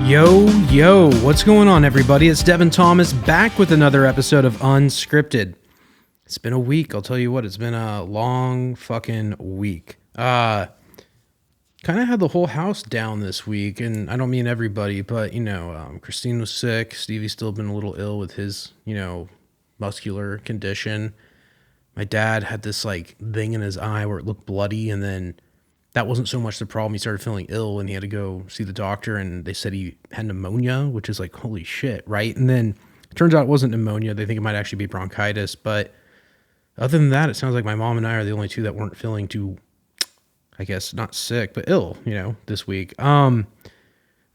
Yo, what's going on, everybody? It's Devin Thomas back with another episode of Unscripted. It's been a week, I'll tell you what, it's been a long fucking week. Kind of had the whole house down this week, and I don't mean everybody, but, Christine was sick, Stevie's still been a little ill with his, muscular condition. My dad had this, thing in his eye where it looked bloody, and then that wasn't so much the problem. He started feeling ill and he had to go see the doctor, and they said he had pneumonia, which is like, holy shit, right? And then it turns out it wasn't pneumonia. They think it might actually be bronchitis. But other than that, it sounds like my mom and I are the only two that weren't feeling too, I guess, not sick, but ill, this week. But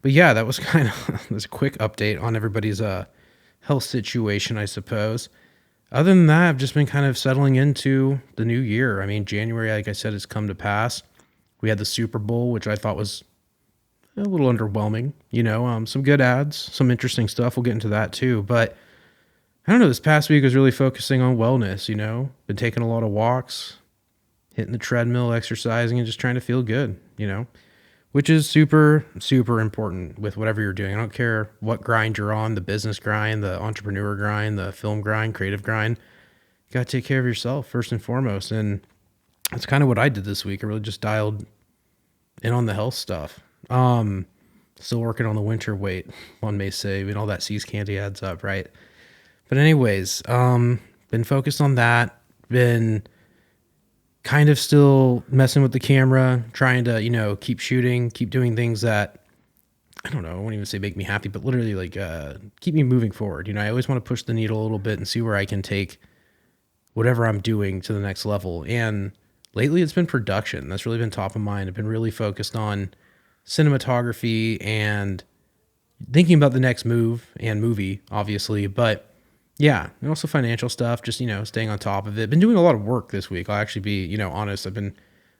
yeah, that was kind of this quick update on everybody's health situation, I suppose. Other than that, I've just been kind of settling into the new year. I mean, January, like I said, has come to pass. We had the Super Bowl, which I thought was a little underwhelming, some good ads, some interesting stuff. We'll get into that too. But I don't know, this past week was really focusing on wellness, been taking a lot of walks, hitting the treadmill, exercising, and just trying to feel good, which is super, super important with whatever you're doing. I don't care what grind you're on, the business grind, the entrepreneur grind, the film grind, creative grind. You got to take care of yourself first and foremost. And that's kind of what I did this week. I really just dialed in on the health stuff. Still working on the winter weight, one may say. All that See's candy adds up, right? But anyways, been focused on that. Been kind of still messing with the camera, trying to, keep shooting, keep doing things that, I don't know, I won't even say make me happy, but literally keep me moving forward. I always want to push the needle a little bit and see where I can take whatever I'm doing to the next level. And lately, it's been production. That's really been top of mind. I've been really focused on cinematography and thinking about the next move and movie, obviously. But yeah, and also financial stuff, just, staying on top of it. Been doing a lot of work this week. I'll actually be, honest. I've been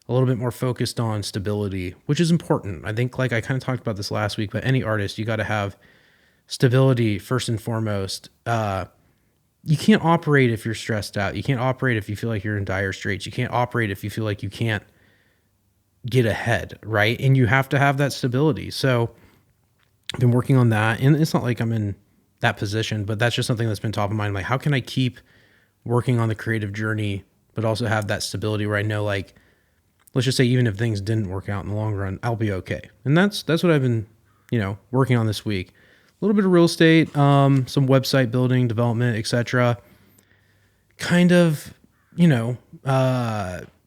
a little bit more focused on stability, which is important. I think, I kind of talked about this last week, but any artist, you got to have stability first and foremost. You can't operate if you're stressed out. You can't operate if you feel like you're in dire straits. You can't operate if you feel like you can't get ahead, right? And you have to have that stability. So I've been working on that. And it's not like I'm in that position, but that's just something that's been top of mind. How can I keep working on the creative journey, but also have that stability where I know, let's just say even if things didn't work out in the long run, I'll be okay. And that's what I've been, working on this week. A little bit of real estate, some website building, development, etc. Kind of,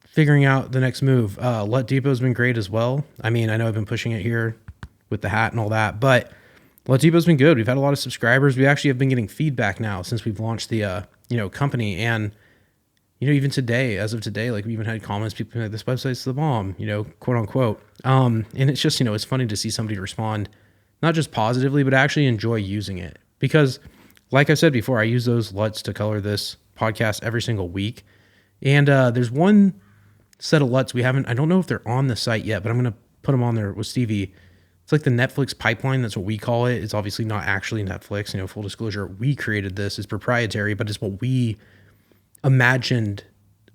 figuring out the next move. LUT Depot's been great as well. I mean, I know I've been pushing it here with the hat and all that, but LUT Depot's been good. We've had a lot of subscribers. We actually have been getting feedback now since we've launched the, company. And, even today, as of today, we even had comments, people like, this website's the bomb, quote unquote. And it's just, it's funny to see somebody respond not just positively, but actually enjoy using it. Because like I said before, I use those LUTs to color this podcast every single week. And there's one set of LUTs I don't know if they're on the site yet, but I'm going to put them on there with Stevie. It's like the Netflix pipeline. That's what we call it. It's obviously not actually Netflix. Full disclosure, we created this. It's proprietary, but it's what we imagined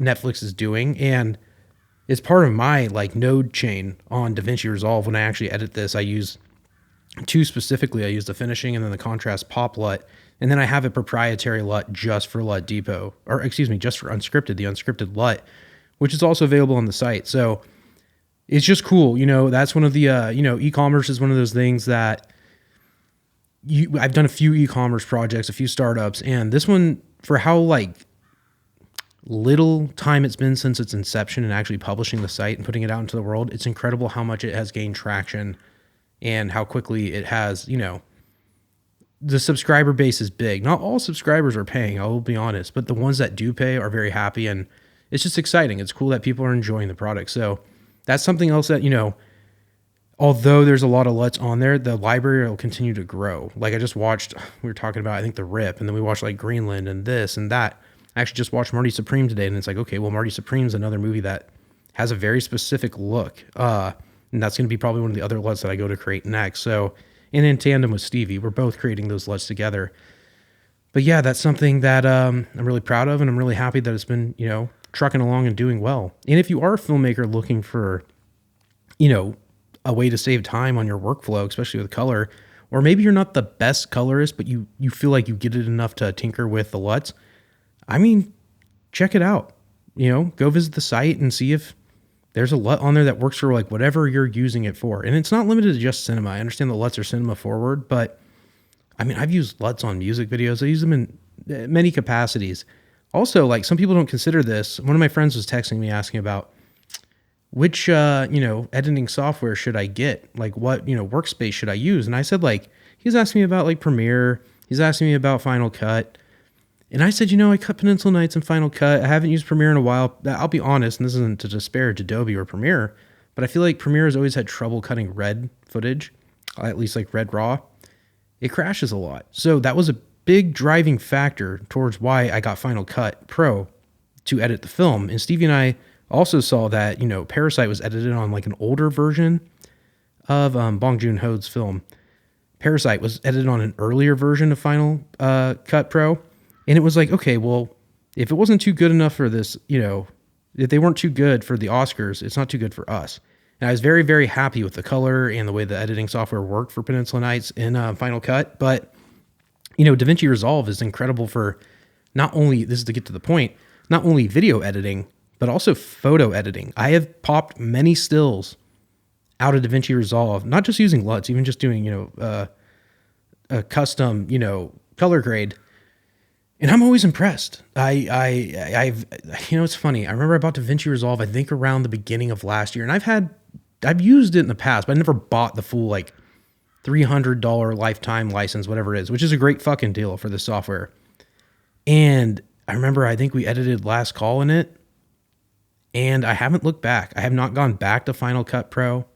Netflix is doing. And it's part of my node chain on DaVinci Resolve. When I actually edit this, I use two specifically. I use the finishing and then the contrast pop LUT. And then I have a proprietary LUT just for LUT Depot, or excuse me, just for Unscripted, the Unscripted LUT, which is also available on the site. So it's just cool. That's one of the, e-commerce is one of those things that I've done a few e-commerce projects, a few startups, and this one, for how little time it's been since its inception and actually publishing the site and putting it out into the world, it's incredible how much it has gained traction and how quickly it has, the subscriber base is big. Not all subscribers are paying, I'll be honest, but the ones that do pay are very happy, and it's just exciting. It's cool that people are enjoying the product. So that's something else that, although there's a lot of LUTs on there, the library will continue to grow. I just watched, we were talking about, I think, The Rip, and then we watched Greenland and this and that. I actually just watched Marty Supreme today, and it's okay, well, Marty Supreme's another movie that has a very specific look. And that's going to be probably one of the other LUTs that I go to create next. So, and in tandem with Stevie, we're both creating those LUTs together. But yeah, that's something that I'm really proud of, and I'm really happy that it's been, trucking along and doing well. And if you are a filmmaker looking for, a way to save time on your workflow, especially with color, or maybe you're not the best colorist, but you feel like you get it enough to tinker with the LUTs. I mean, check it out. Go visit the site and see if there's a LUT on there that works for like whatever you're using it for. And it's not limited to just cinema. I understand the LUTs are cinema forward, but I mean, I've used LUTs on music videos. I use them in many capacities. Also, like, some people don't consider this. One of my friends was texting me asking about which, editing software should I get? Like, what, workspace should I use? And I said, like, he's asking me about like Premiere. He's asking me about Final Cut. And I said, I cut Peninsula Nights and Final Cut. I haven't used Premiere in a while. I'll be honest, and this isn't to disparage Adobe or Premiere, but I feel like Premiere has always had trouble cutting RED footage, at least like RED RAW. It crashes a lot. So that was a big driving factor towards why I got Final Cut Pro to edit the film. And Stevie and I also saw that, Parasite was edited on like an older version of Bong Joon-ho's film. Parasite was edited on an earlier version of Final Cut Pro. And it was like, okay, well, if it wasn't too good enough for this, if they weren't too good for the Oscars, it's not too good for us. And I was very, very happy with the color and the way the editing software worked for Peninsula Nights in Final Cut. But, DaVinci Resolve is incredible for not only, this is to get to the point, not only video editing, but also photo editing. I have popped many stills out of DaVinci Resolve, not just using LUTs, even just doing, a custom, color grade. And I'm always impressed. I've it's funny. I remember I bought DaVinci Resolve, I think around the beginning of last year, and I've used it in the past, but I never bought the full like $300 lifetime license, whatever it is, which is a great fucking deal for this software. And I remember, I think we edited Last Call in it, and I haven't looked back. I have not gone back to Final Cut Pro.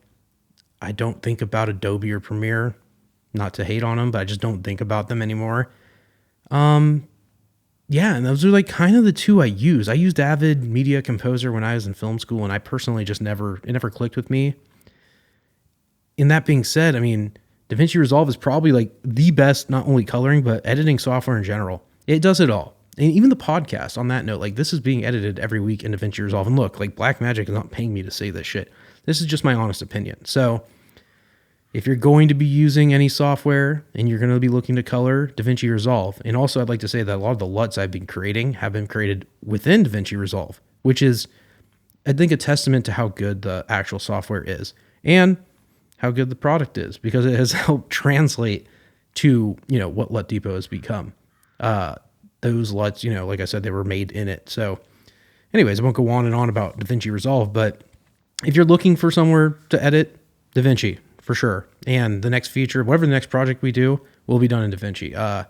I don't think about Adobe or Premiere, not to hate on them, but I just don't think about them anymore. Yeah, and those are like kind of the two I use. I used Avid Media Composer when I was in film school, and I personally just never clicked with me. In that being said, I mean, DaVinci Resolve is probably like the best, not only coloring, but editing software in general. It does it all. And even the podcast, on that note, like, this is being edited every week in DaVinci Resolve. And look, like, Blackmagic is not paying me to say this shit. This is just my honest opinion. So if you're going to be using any software and you're going to be looking to color, DaVinci Resolve. And also, I'd like to say that a lot of the LUTs I've been creating have been created within DaVinci Resolve, which is, I think, a testament to how good the actual software is and how good the product is, because it has helped translate to, what LUT Depot has become. Those LUTs, like I said, they were made in it. So anyways, I won't go on and on about DaVinci Resolve, but if you're looking for somewhere to edit, DaVinci. For sure. And the next feature, whatever the next project we do, will be done in DaVinci.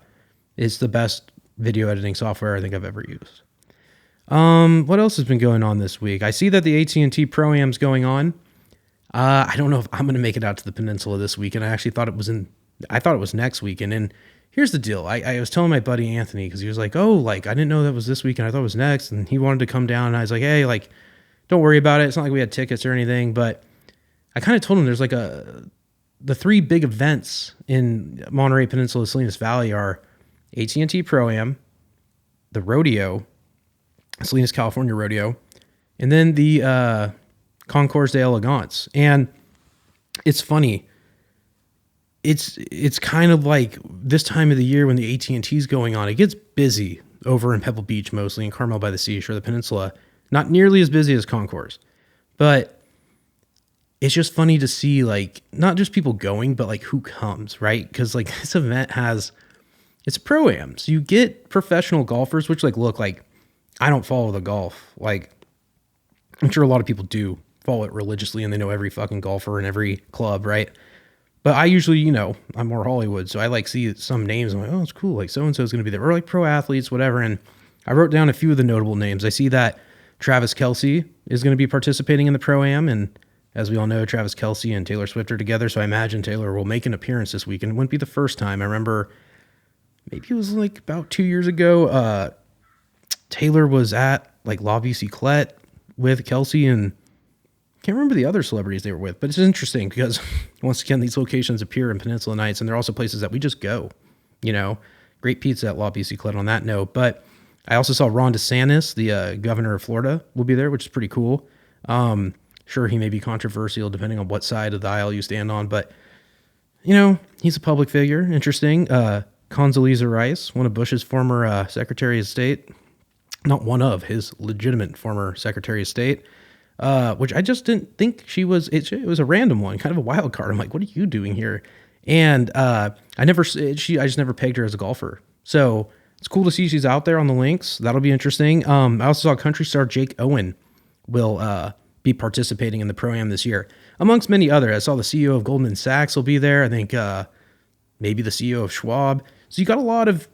It's the best video editing software I think I've ever used. What else has been going on this week? I see that the AT&T Pro-Am's going on. I don't know if I'm going to make it out to the Peninsula this week, and I actually thought it was next weekend. And here's the deal. I was telling my buddy Anthony, because he was like, oh, like, I didn't know that was this weekend. I thought it was next. And he wanted to come down, and I was like, hey, like, don't worry about it. It's not like we had tickets or anything, but I kind of told him there's like the three big events in Monterey Peninsula, Salinas Valley are AT&T Pro-Am, the rodeo, Salinas, California rodeo, and then the Concours d'Elegance. And it's funny. It's kind of like this time of the year when the AT&T is going on. It gets busy over in Pebble Beach, mostly in Carmel by the Sea, Shore of the Peninsula. Not nearly as busy as Concours, but it's just funny to see, like, not just people going, but like who comes, right? Because like this event it's Pro-Am. So you get professional golfers, which like, look, like, I don't follow the golf. Like, I'm sure a lot of people do follow it religiously and they know every fucking golfer in every club, right? But I usually, I'm more Hollywood. So I like see some names. I'm like, oh, it's cool. Like so-and-so is going to be there. Or like pro athletes, whatever. And I wrote down a few of the notable names. I see that Travis Kelce is going to be participating in the Pro-Am, and as we all know, Travis Kelce and Taylor Swift are together, so I imagine Taylor will make an appearance this weekend. It wouldn't be the first time. I remember maybe it was like about 2 years ago, Taylor was at like La Bicyclette with Kelce, and I can't remember the other celebrities they were with, but it's interesting because once again, these locations appear in Peninsula Nights, and they're also places that we just go, great pizza at La Bicyclette on that note. But I also saw Ron DeSantis, the governor of Florida, will be there, which is pretty cool. Sure, he may be controversial depending on what side of the aisle you stand on, but he's a public figure. Interesting. Condoleezza Rice, one of Bush's former Secretary of State, not one of his legitimate former Secretary of State, which I just didn't think she was. It was a random one, kind of a wild card. I'm like, what are you doing here? And I just never pegged her as a golfer. So it's cool to see she's out there on the links. That'll be interesting. I also saw country star Jake Owen will be participating in the Pro-Am this year, amongst many others. I saw the CEO of Goldman Sachs will be there. I think maybe the CEO of Schwab. So you got a lot of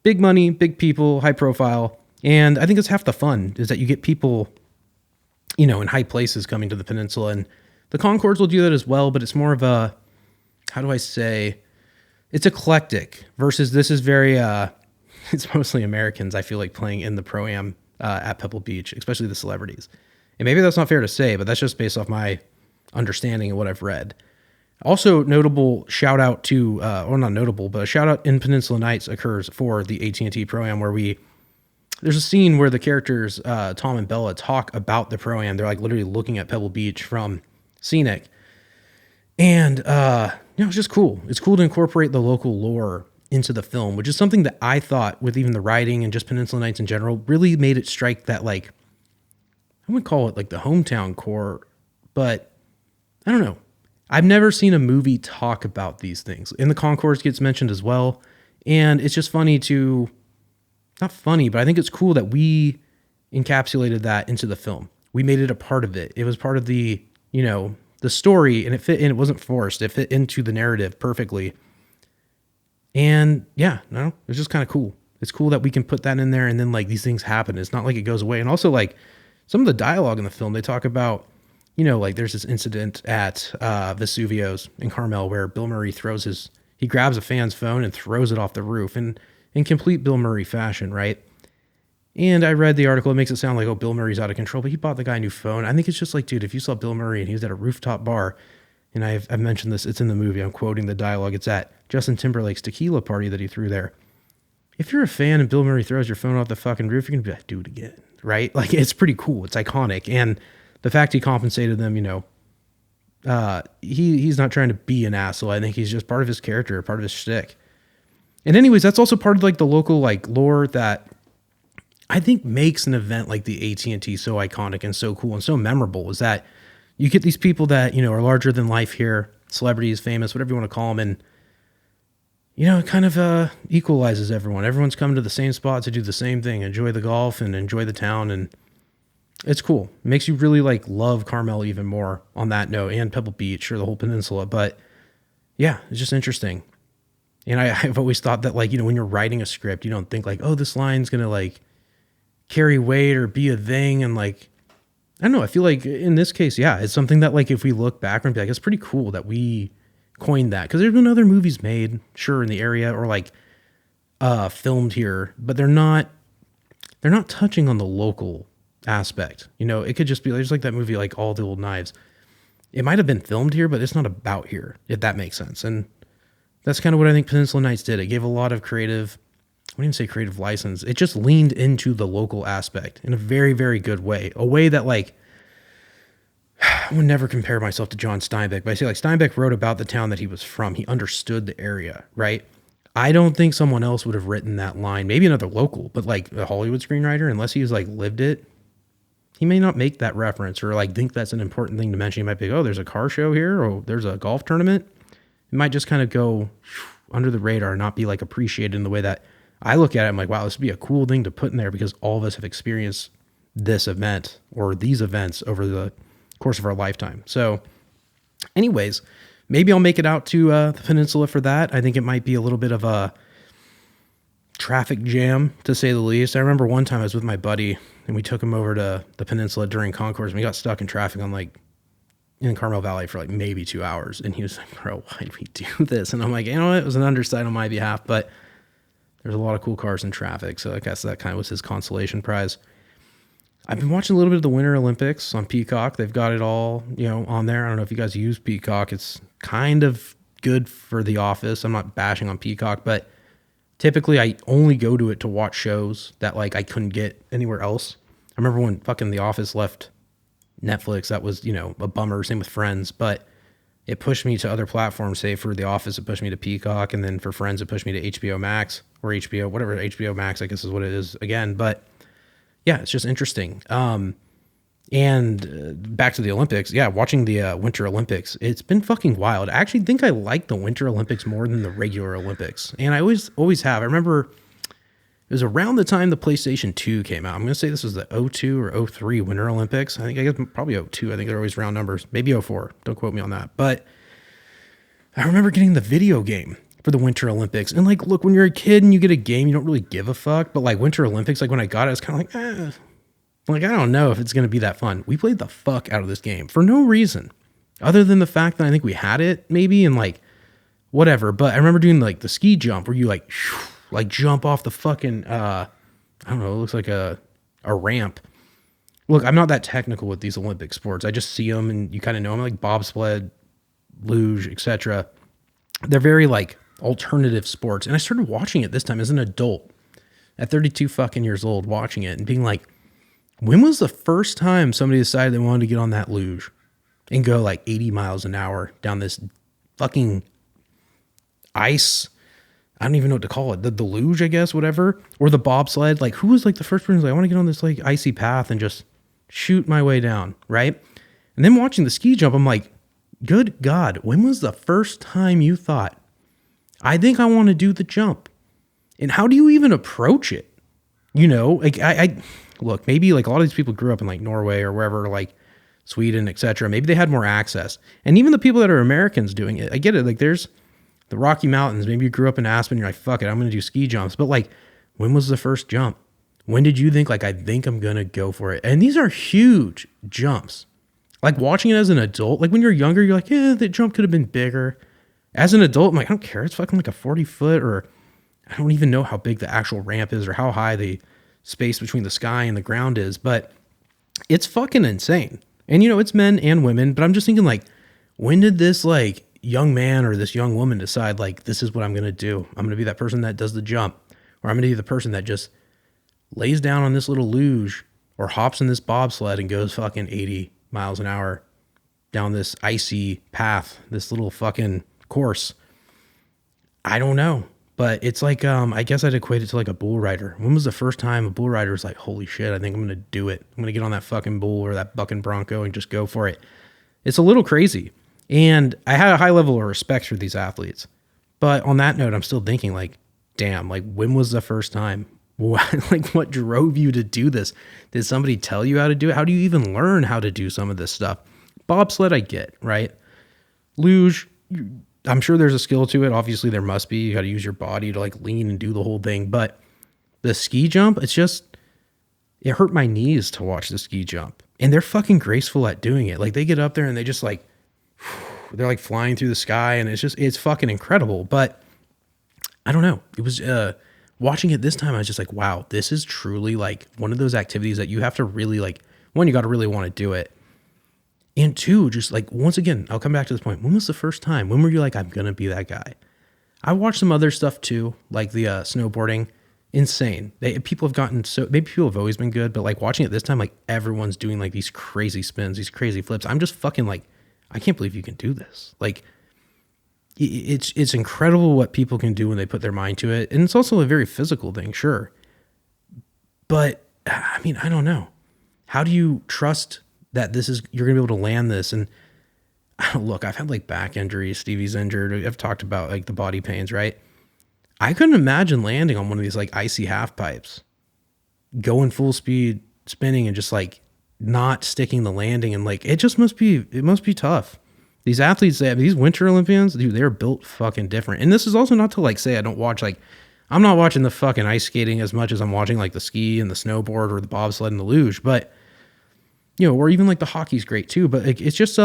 big money, big people, high profile. And I think it's half the fun is that you get people, in high places coming to the peninsula. And the Concords will do that as well, but it's more of a, how do I say, it's eclectic versus this is very, it's mostly Americans, I feel like, playing in the Pro-Am at Pebble Beach, especially the celebrities. And maybe that's not fair to say, but that's just based off my understanding of what I've read. Also notable shout out to, or not notable, but a shout out in Peninsula Nights occurs for the AT&T Pro-Am where there's a scene where the characters, Tom and Bella, talk about the Pro-Am. They're like literally looking at Pebble Beach from Scenic. And, it's just cool. It's cool to incorporate the local lore into the film, which is something that I thought with even the writing and just Peninsula Nights in general really made it strike that, like, I wouldn't call it like the hometown core, but I don't know. I've never seen a movie talk about these things. And the Concourse gets mentioned as well. And it's just funny not funny, but I think it's cool that we encapsulated that into the film. We made it a part of it. It was part of the, the story, and it fit in. It wasn't forced. It fit into the narrative perfectly. And yeah, it was just kind of cool. It's cool that we can put that in there and then like these things happen. It's not like it goes away. And also like some of the dialogue in the film, they talk about, like there's this incident at Vesuvio's in Carmel where Bill Murray he grabs a fan's phone and throws it off the roof in complete Bill Murray fashion, right? And I read the article. It makes it sound like, Bill Murray's out of control, but he bought the guy a new phone. I think it's just like, dude, if you saw Bill Murray and he was at a rooftop bar, and I've mentioned this, it's in the movie, I'm quoting the dialogue, it's at Justin Timberlake's tequila party that he threw there. If you're a fan and Bill Murray throws your phone off the fucking roof, you're going to be like, do it again, right? Like, it's pretty cool. It's iconic. And the fact he compensated them, he's not trying to be an asshole. I think he's just part of his character, part of his shtick. And anyways, that's also part of like the local like lore that I think makes an event like the AT&T so iconic and so cool and so memorable is that you get these people that, are larger than life here, celebrities, famous, whatever you want to call them. And, it kind of equalizes everyone. Everyone's coming to the same spot to do the same thing, enjoy the golf and enjoy the town. And it's cool. It makes you really like love Carmel even more on that note and Pebble Beach or the whole peninsula. But yeah, it's just interesting. And I've always thought that like, when you're writing a script, you don't think like, this line's going to like carry weight or be a thing. And like, I don't know. I feel like in this case, yeah, it's something that like, if we look back and be like, it's pretty cool that we coined that. Cause there's been other movies made sure in the area or like, filmed here, but they're not touching on the local aspect. It could just be there's like that movie, like All the Old Knives. It might've been filmed here, but it's not about here, if that makes sense. And that's kind of what I think Peninsula Nights did. It gave a lot of creative, I wouldn't even say creative license. It just leaned into the local aspect in a very, very good way. A way that like, I would never compare myself to John Steinbeck, but I say like Steinbeck wrote about the town that he was from. He understood the area, right? I don't think someone else would have written that line. Maybe another local, but like a Hollywood screenwriter, unless he's like lived it, he may not make that reference or like think that's an important thing to mention. He might be, there's a car show here or there's a golf tournament. It might just kind of go under the radar and not be like appreciated in the way that I look at it. I'm like, wow, this would be a cool thing to put in there because all of us have experienced this event or these events over the course of our lifetime. So anyways, maybe I'll make it out to the peninsula for that. I think it might be a little bit of a traffic jam, to say the least. I remember one time I was with my buddy and we took him over to the peninsula during Concourse and we got stuck in traffic on like in Carmel Valley for like maybe 2 hours. And he was like, bro, why did we do this? And I'm like, it was an undersight on my behalf, but there's a lot of cool cars in traffic. So I guess that kind of was his consolation prize. I've been watching a little bit of the Winter Olympics on Peacock. They've got it all, on there. I don't know if you guys use Peacock. It's kind of good for The Office. I'm not bashing on Peacock, but typically I only go to it to watch shows that like I couldn't get anywhere else. I remember when fucking The Office left Netflix, that was, a bummer. Same with Friends, but it pushed me to other platforms. Say for The Office, it pushed me to Peacock, and then for Friends, it pushed me to HBO Max or HBO, whatever, HBO Max, I guess is what it is again. But yeah, it's just interesting. And back to the Olympics. Yeah, watching the Winter Olympics, it's been fucking wild. I actually think I like the Winter Olympics more than the regular Olympics. And I always have. I remember it was around the time the PlayStation 2 came out. I'm going to say this was the 02 or 03 Winter Olympics. I guess probably 02. I think they're always round numbers. Maybe 04. Don't quote me on that. But I remember getting the video game for the Winter Olympics. And like, look, when you're a kid and you get a game, you don't really give a fuck. But like Winter Olympics, like when I got it, I was kind of like, like, I don't know if it's going to be that fun. We played the fuck out of this game for no reason other than the fact that I think we had it maybe and like whatever. But I remember doing like the ski jump where you like jump off the fucking, I don't know, it looks like a ramp. Look, I'm not that technical with these Olympic sports. I just see them and you kind of know them, like bobsled, luge, etc. They're very like alternative sports. And I started watching it this time as an adult at 32 fucking years old, watching it and being like, when was the first time somebody decided they wanted to get on that luge and go like 80 miles an hour down this fucking ice? I don't even know what to call it. The luge, I guess, whatever. Or the bobsled. Like, who was like the first person who's like, I want to get on this like icy path and just shoot my way down, right? And then watching the ski jump, I'm like, good God, when was the first time you thought, I think I want to do the jump? And how do you even approach it? You know, like I look, maybe like a lot of these people grew up in like Norway or wherever, like Sweden, etc. Maybe they had more access. And even the people that are Americans doing it, I get it. Like there's the Rocky Mountains. Maybe you grew up in Aspen. You're like, fuck it, I'm going to do ski jumps. But like, when was the first jump? When did you think like, I think I'm going to go for it? And these are huge jumps. Like watching it as an adult, like when you're younger, you're like, yeah, the jump could have been bigger. As an adult, I'm like, I don't care. It's fucking like a 40 foot, or I don't even know how big the actual ramp is or how high the space between the sky and the ground is, but it's fucking insane. And you know, it's men and women, but I'm just thinking like, when did this like young man or this young woman decide like, this is what I'm going to do? I'm going to be that person that does the jump, or I'm going to be the person that just lays down on this little luge or hops in this bobsled and goes fucking 80 miles an hour down this icy path, this little fucking course. I don't know. But it's like, I guess I'd equate it to like a bull rider. When was the first time a bull rider was like, holy shit, I think I'm going to do it. I'm going to get on that fucking bull or that bucking bronco and just go for it. It's a little crazy. And I had a high level of respect for these athletes. But on that note, I'm still thinking like, damn, like when was the first time? Like what drove you to do this? Did somebody tell you how to do it? How do you even learn how to do some of this stuff? Bobsled, I get, right? Luge, I'm sure there's a skill to it. Obviously there must be. You got to use your body to like lean and do the whole thing. But the ski jump, it hurt my knees to watch the ski jump. And they're fucking graceful at doing it. Like they get up there and they just like, they're like flying through the sky, and it's fucking incredible. But I don't know. It was, watching it this time, I was just like, wow, this is truly like one of those activities that you have to really like, one, you got to really want to do it. And two, just like, once again, I'll come back to this point. When was the first time? When were you like, I'm going to be that guy? I watched some other stuff too, like the snowboarding. Insane. People have gotten so, maybe people have always been good, but like watching it this time, like everyone's doing like these crazy spins, these crazy flips. I'm just fucking like, I can't believe you can do this. Like, it's incredible what people can do when they put their mind to it. And it's also a very physical thing, sure. But I mean, I don't know. How do you trust that you're going to be able to land this? And look, I've had like back injuries. Stevie's injured. I've talked about like the body pains, right? I couldn't imagine landing on one of these like icy half pipes, going full speed, spinning, and just like not sticking the landing. And like, it must be tough. These athletes, these Winter Olympians, dude, they're built fucking different. And this is also not to like say I don't watch, like, I'm not watching the fucking ice skating as much as I'm watching like the ski and the snowboard or the bobsled and the luge. But, you know, or even like the hockey's great too. But like, it's just,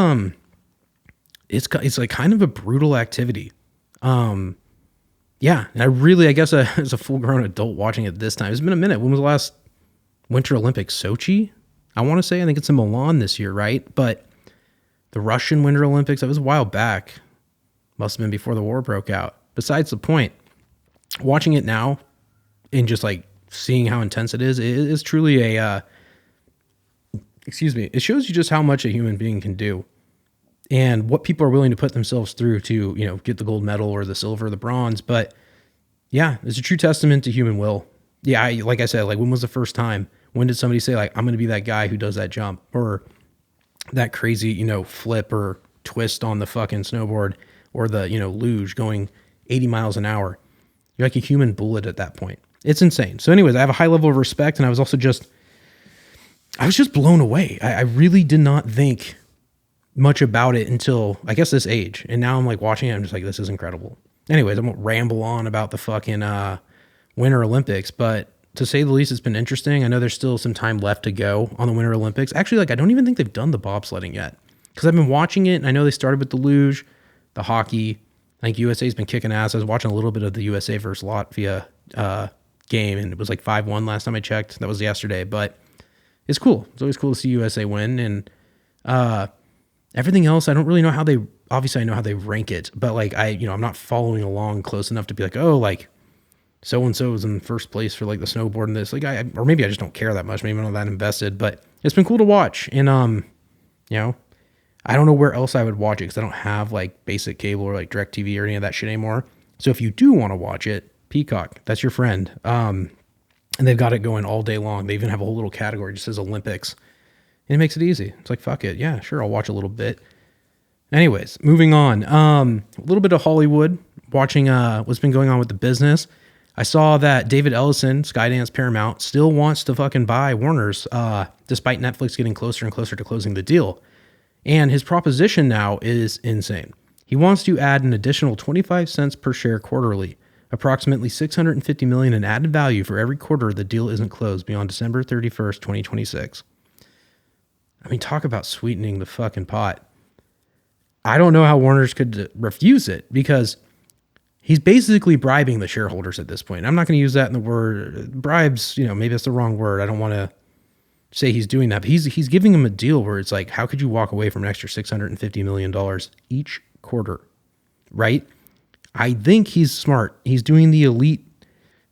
it's like kind of a brutal activity. Yeah. And I guess as a full grown adult watching it this time, it's been a minute. When was the last Winter Olympics? Sochi? I want to say, I think it's in Milan this year, right? But the Russian Winter Olympics, that was a while back. Must have been before the war broke out. Besides the point, watching it now and just like seeing how intense it is truly it shows you just how much a human being can do. and what people are willing to put themselves through to, get the gold medal or the silver or the bronze. But yeah, it's a true testament to human will. Yeah, like I said, like when was the first time? When did somebody say like, I'm going to be that guy who does that jump or that crazy, flip or twist on the fucking snowboard or the, luge going 80 miles an hour? You're like a human bullet at that point. It's insane. So anyways, I have a high level of respect, and I was just blown away. I really did not think much about it until I guess this age. And now I'm like watching it. I'm just like, this is incredible. Anyways, I won't ramble on about the fucking Winter Olympics, but to say the least, it's been interesting. I know there's still some time left to go on the Winter Olympics. Actually, like I don't even think they've done the bobsledding yet because I've been watching it, and I know they started with the luge, the hockey. I think USA's been kicking ass. I was watching a little bit of the USA versus Latvia game, and it was like 5-1 last time I checked. That was yesterday, but it's cool. It's always cool to see USA win. And everything else, I don't really know how they, obviously I know how they rank it, but like I'm not following along close enough to be like, oh, like so-and-so is in first place for like the snowboard and this, like or maybe I just don't care that much. Maybe I'm not that invested, but it's been cool to watch. And, I don't know where else I would watch it because I don't have like basic cable or like DirecTV or any of that shit anymore. So if you do want to watch it, Peacock, that's your friend. And they've got it going all day long. They even have a whole little category that just says Olympics. And it makes it easy. It's like, fuck it. Yeah, sure, I'll watch a little bit. Anyways, moving on. A little bit of Hollywood, watching what's been going on with the business. I saw that David Ellison, Skydance Paramount, still wants to fucking buy Warner's, despite Netflix getting closer and closer to closing the deal. And his proposition now is insane. He wants to add an additional 25 cents per share quarterly, approximately $650 million in added value for every quarter the deal isn't closed beyond December 31st, 2026. I mean, talk about sweetening the fucking pot. I don't know how Warner's could refuse it because he's basically bribing the shareholders at this point. I'm not going to use that in the word bribes. Maybe that's the wrong word. I don't want to say he's doing that, but he's giving them a deal where it's like, how could you walk away from an extra $650 million each quarter, right? I think he's smart. He's doing the elite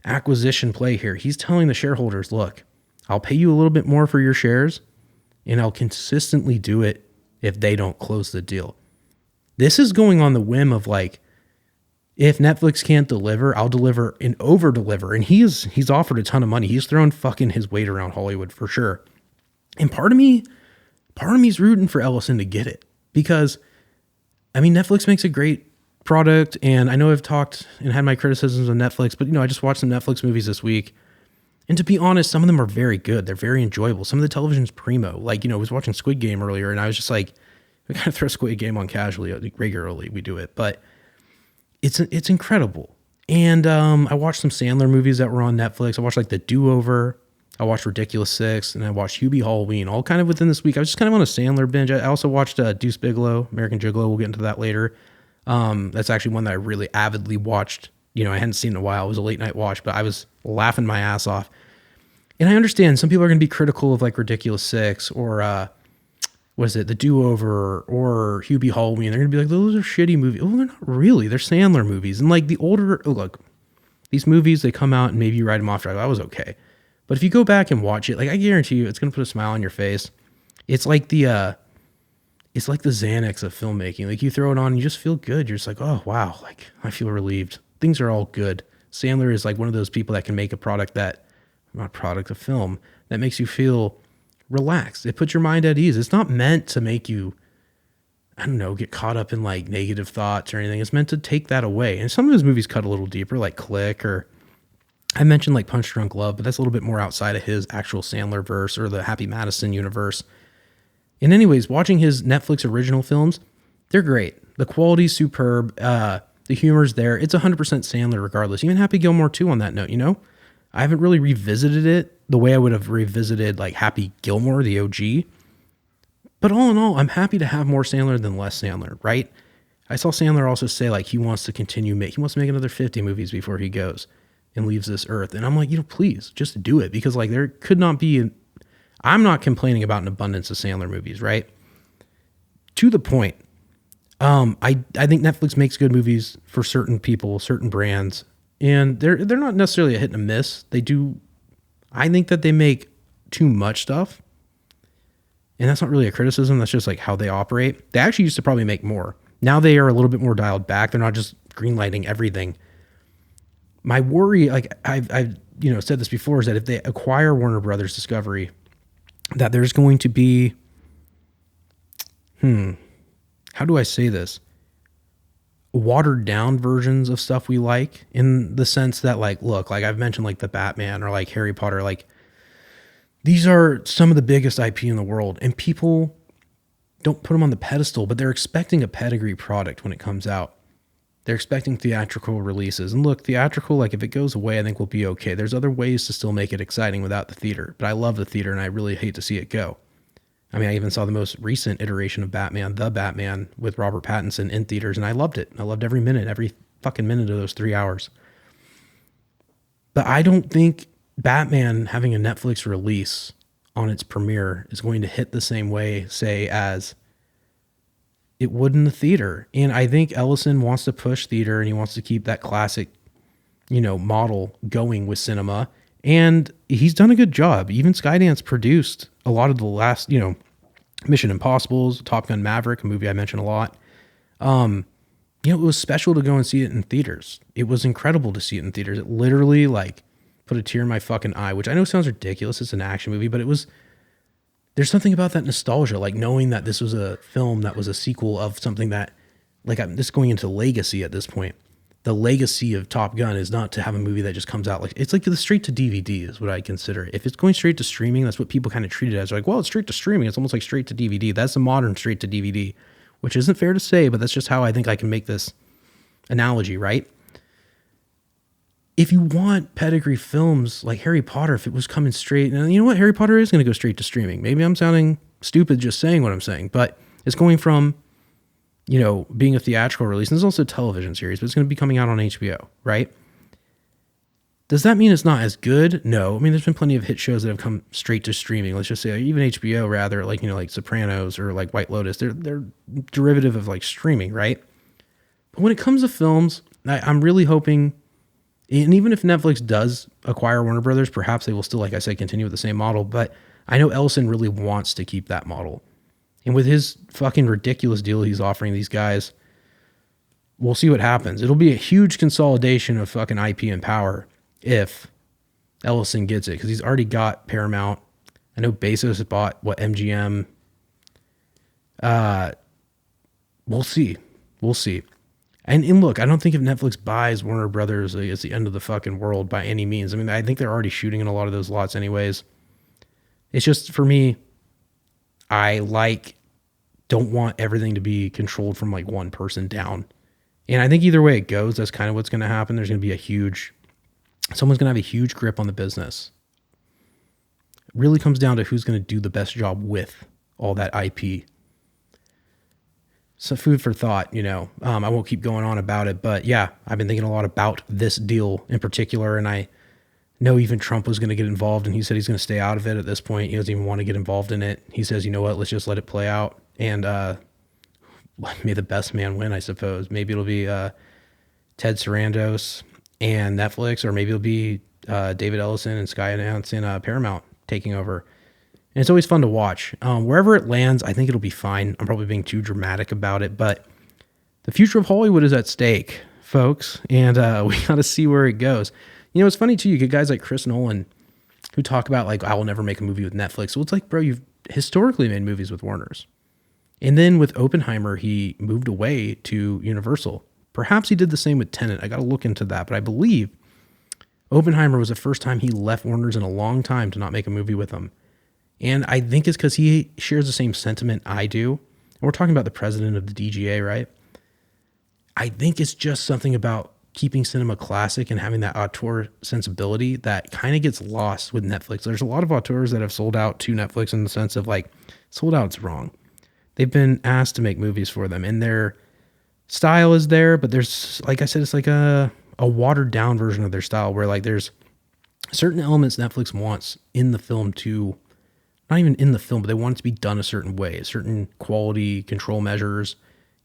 acquisition play here. He's telling the shareholders, look, I'll pay you a little bit more for your shares, and I'll consistently do it if they don't close the deal. This is going on the whim of like, if Netflix can't deliver, I'll deliver and over deliver. And he's offered a ton of money. He's thrown fucking his weight around Hollywood for sure. And part of me's rooting for Ellison to get it because, I mean, Netflix makes a great product, and I know I've talked and had my criticisms of Netflix, but I just watched some Netflix movies this week, and to be honest, some of them are very good. They're very enjoyable. Some of the television's primo. Like, I was watching Squid Game earlier, and I was just like, we gotta throw Squid Game on casually, like regularly. We do it, but it's incredible. And I watched some Sandler movies that were on Netflix. I watched like The Do-Over. I watched Ridiculous Six, and I watched Hubie Halloween, all kind of within this week. I was just kind of on a Sandler binge. I also watched Deuce Bigalow, American Gigolo. We'll get into that later. That's actually one that I really avidly watched. I hadn't seen in a while. It was a late night watch, but I was laughing my ass off. And I understand some people are going to be critical of like Ridiculous Six or The Do-Over or Hubie Halloween. They're going to be like, those are shitty movies. Oh, they're not really. They're Sandler movies. And like look, these movies, they come out and maybe you write them off. That was okay. But if you go back and watch it, like I guarantee you, it's going to put a smile on your face. It's like the Xanax of filmmaking. Like you throw it on and you just feel good. You're just like, oh, wow. Like I feel relieved. Things are all good. Sandler is like one of those people that can make a film that makes you feel relaxed. It puts your mind at ease. It's not meant to make you, I don't know, get caught up in like negative thoughts or anything. It's meant to take that away. And some of his movies cut a little deeper, like Click, or I mentioned like Punch Drunk Love, but that's a little bit more outside of his actual Sandler verse or the Happy Madison universe. And anyways, watching his Netflix original films, they're great. The quality's superb. The humor's there. It's 100% Sandler regardless. Even Happy Gilmore 2 on that note, I haven't really revisited it the way I would have revisited like Happy Gilmore, the OG. But all in all, I'm happy to have more Sandler than less Sandler, right? I saw Sandler also say like he wants to he wants to make another 50 movies before he goes and leaves this earth. And I'm like, please just do it, because like there could not be I'm not complaining about an abundance of Sandler movies, right? To the point, I think Netflix makes good movies for certain people, certain brands, and they're not necessarily a hit and a miss. They do. I think that they make too much stuff, And that's not really a criticism. That's just like how they operate. They actually used to probably make more. Now they are a little bit more dialed back. They're not just greenlighting everything. My worry, like I've said this before, is that if they acquire Warner Brothers Discovery, that there's going to be, how do I say this? Watered down versions of stuff we like, in the sense that, like, look, like I've mentioned, like the Batman or like Harry Potter, like these are some of the biggest IP in the world, and people don't put them on the pedestal, but they're expecting a pedigree product when it comes out. They're expecting theatrical releases. And look, theatrical, like if it goes away, I think we'll be okay. There's other ways to still make it exciting without the theater. But I love the theater and I really hate to see it go. I mean, I even saw the most recent iteration of Batman, The Batman, with Robert Pattinson in theaters, and I loved it. I loved every fucking minute of those 3 hours. But I don't think Batman having a Netflix release on its premiere is going to hit the same way, say, as it would in the theater. And I think Ellison wants to push theater, and he wants to keep that classic, model going with cinema. And he's done a good job. Even Skydance produced a lot of the last, Mission Impossibles, Top Gun Maverick, a movie I mentioned a lot. It was special to go and see it in theaters. It was incredible to see it in theaters. It literally, like, put a tear in my fucking eye, which I know sounds ridiculous. It's an action movie, but there's something about that nostalgia, like knowing that this was a film that was a sequel of something that, like, I'm just going into legacy at this point. The legacy of Top Gun is not to have a movie that just comes out like, it's like the straight to DVD is what I consider. If it's going straight to streaming, that's what people kind of treat it as. They're like, well, it's straight to streaming. It's almost like straight to DVD. That's the modern straight to DVD, which isn't fair to say, but that's just how I think I can make this analogy, right? If you want pedigree films like Harry Potter, if it was coming straight, and you know what? Harry Potter is going to go straight to streaming. Maybe I'm sounding stupid just saying what I'm saying, but it's going from, being a theatrical release, and there's also a television series, but it's going to be coming out on HBO, right? Does that mean it's not as good? No. I mean, there's been plenty of hit shows that have come straight to streaming. Let's just say even HBO, rather, like, like Sopranos or like White Lotus, they're derivative of like streaming, right? But when it comes to films, I'm really hoping, and even if Netflix does acquire Warner Brothers, perhaps they will still, like I said, continue with the same model. But I know Ellison really wants to keep that model. And with his fucking ridiculous deal he's offering these guys, we'll see what happens. It'll be a huge consolidation of fucking IP and power if Ellison gets it, because he's already got Paramount. I know Bezos bought, MGM. We'll see. And look, I don't think if Netflix buys Warner Brothers, it's the end of the fucking world by any means. I mean, I think they're already shooting in a lot of those lots anyways. It's just, for me, I don't want everything to be controlled from like one person down. And I think either way it goes, that's kind of what's going to happen. There's going to be someone's going to have a huge grip on the business. It really comes down to who's going to do the best job with all that IP. So food for thought, I won't keep going on about it, but yeah, I've been thinking a lot about this deal in particular. And I know even Trump was going to get involved, and he said he's going to stay out of it at this point. He doesn't even want to get involved in it. He says, you know what, let's just let it play out. And may the best man win, I suppose. Maybe it'll be Ted Sarandos and Netflix, or maybe it'll be David Ellison and Skydance and Paramount taking over. And it's always fun to watch. Wherever it lands, I think it'll be fine. I'm probably being too dramatic about it, but the future of Hollywood is at stake, folks, and we got to see where it goes. It's funny too, you get guys like Chris Nolan who talk about like, I will never make a movie with Netflix. Well, it's like, bro, you've historically made movies with Warner's. And then with Oppenheimer, he moved away to Universal. Perhaps he did the same with Tenet. I got to look into that, but I believe Oppenheimer was the first time he left Warner's in a long time to not make a movie with them. And I think it's because he shares the same sentiment I do. And we're talking about the president of the DGA, right? I think it's just something about keeping cinema classic and having that auteur sensibility that kind of gets lost with Netflix. There's a lot of auteurs that have sold out to Netflix in the sense of like, sold out's wrong. They've been asked to make movies for them, and their style is there, but there's, like I said, it's like a watered down version of their style where like there's certain elements Netflix wants in the film to, not even in the film, but they want it to be done a certain way, certain quality control measures,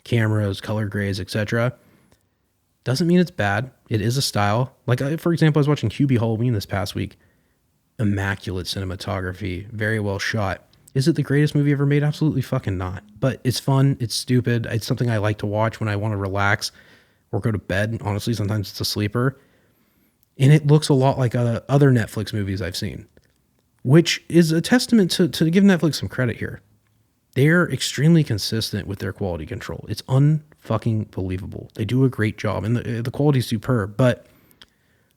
cameras, color grades, etc. Doesn't mean it's bad. It is a style. Like, for example, I was watching Hubie Halloween this past week. Immaculate cinematography, very well shot. Is it the greatest movie ever made? Absolutely fucking not. But it's fun. It's stupid. It's something I like to watch when I want to relax or go to bed. Honestly, sometimes it's a sleeper. And it looks a lot like other Netflix movies I've seen, which is a testament to give Netflix some credit here. They're extremely consistent with their quality control. It's unfucking believable. They do a great job, and the quality is superb. But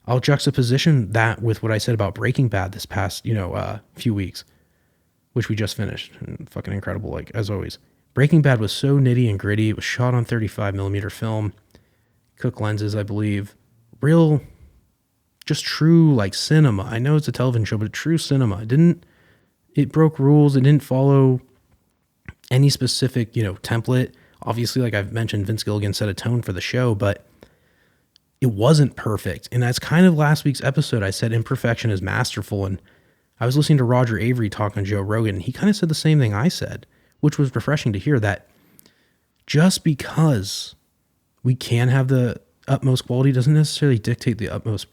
I'll juxtaposition that with what I said about Breaking Bad this past, few weeks, which we just finished. And fucking incredible, like as always. Breaking Bad was so nitty and gritty. It was shot on 35 millimeter film, Cook lenses, I believe. Real, just true like cinema. I know it's a television show, but true cinema. It broke rules. It didn't follow any specific, template. Obviously, like I've mentioned, Vince Gilligan set a tone for the show, but it wasn't perfect. And that's kind of last week's episode. I said imperfection is masterful. And I was listening to Roger Avery talk on Joe Rogan, and he kind of said the same thing I said, which was refreshing to hear, that just because we can have the utmost quality doesn't necessarily dictate the utmost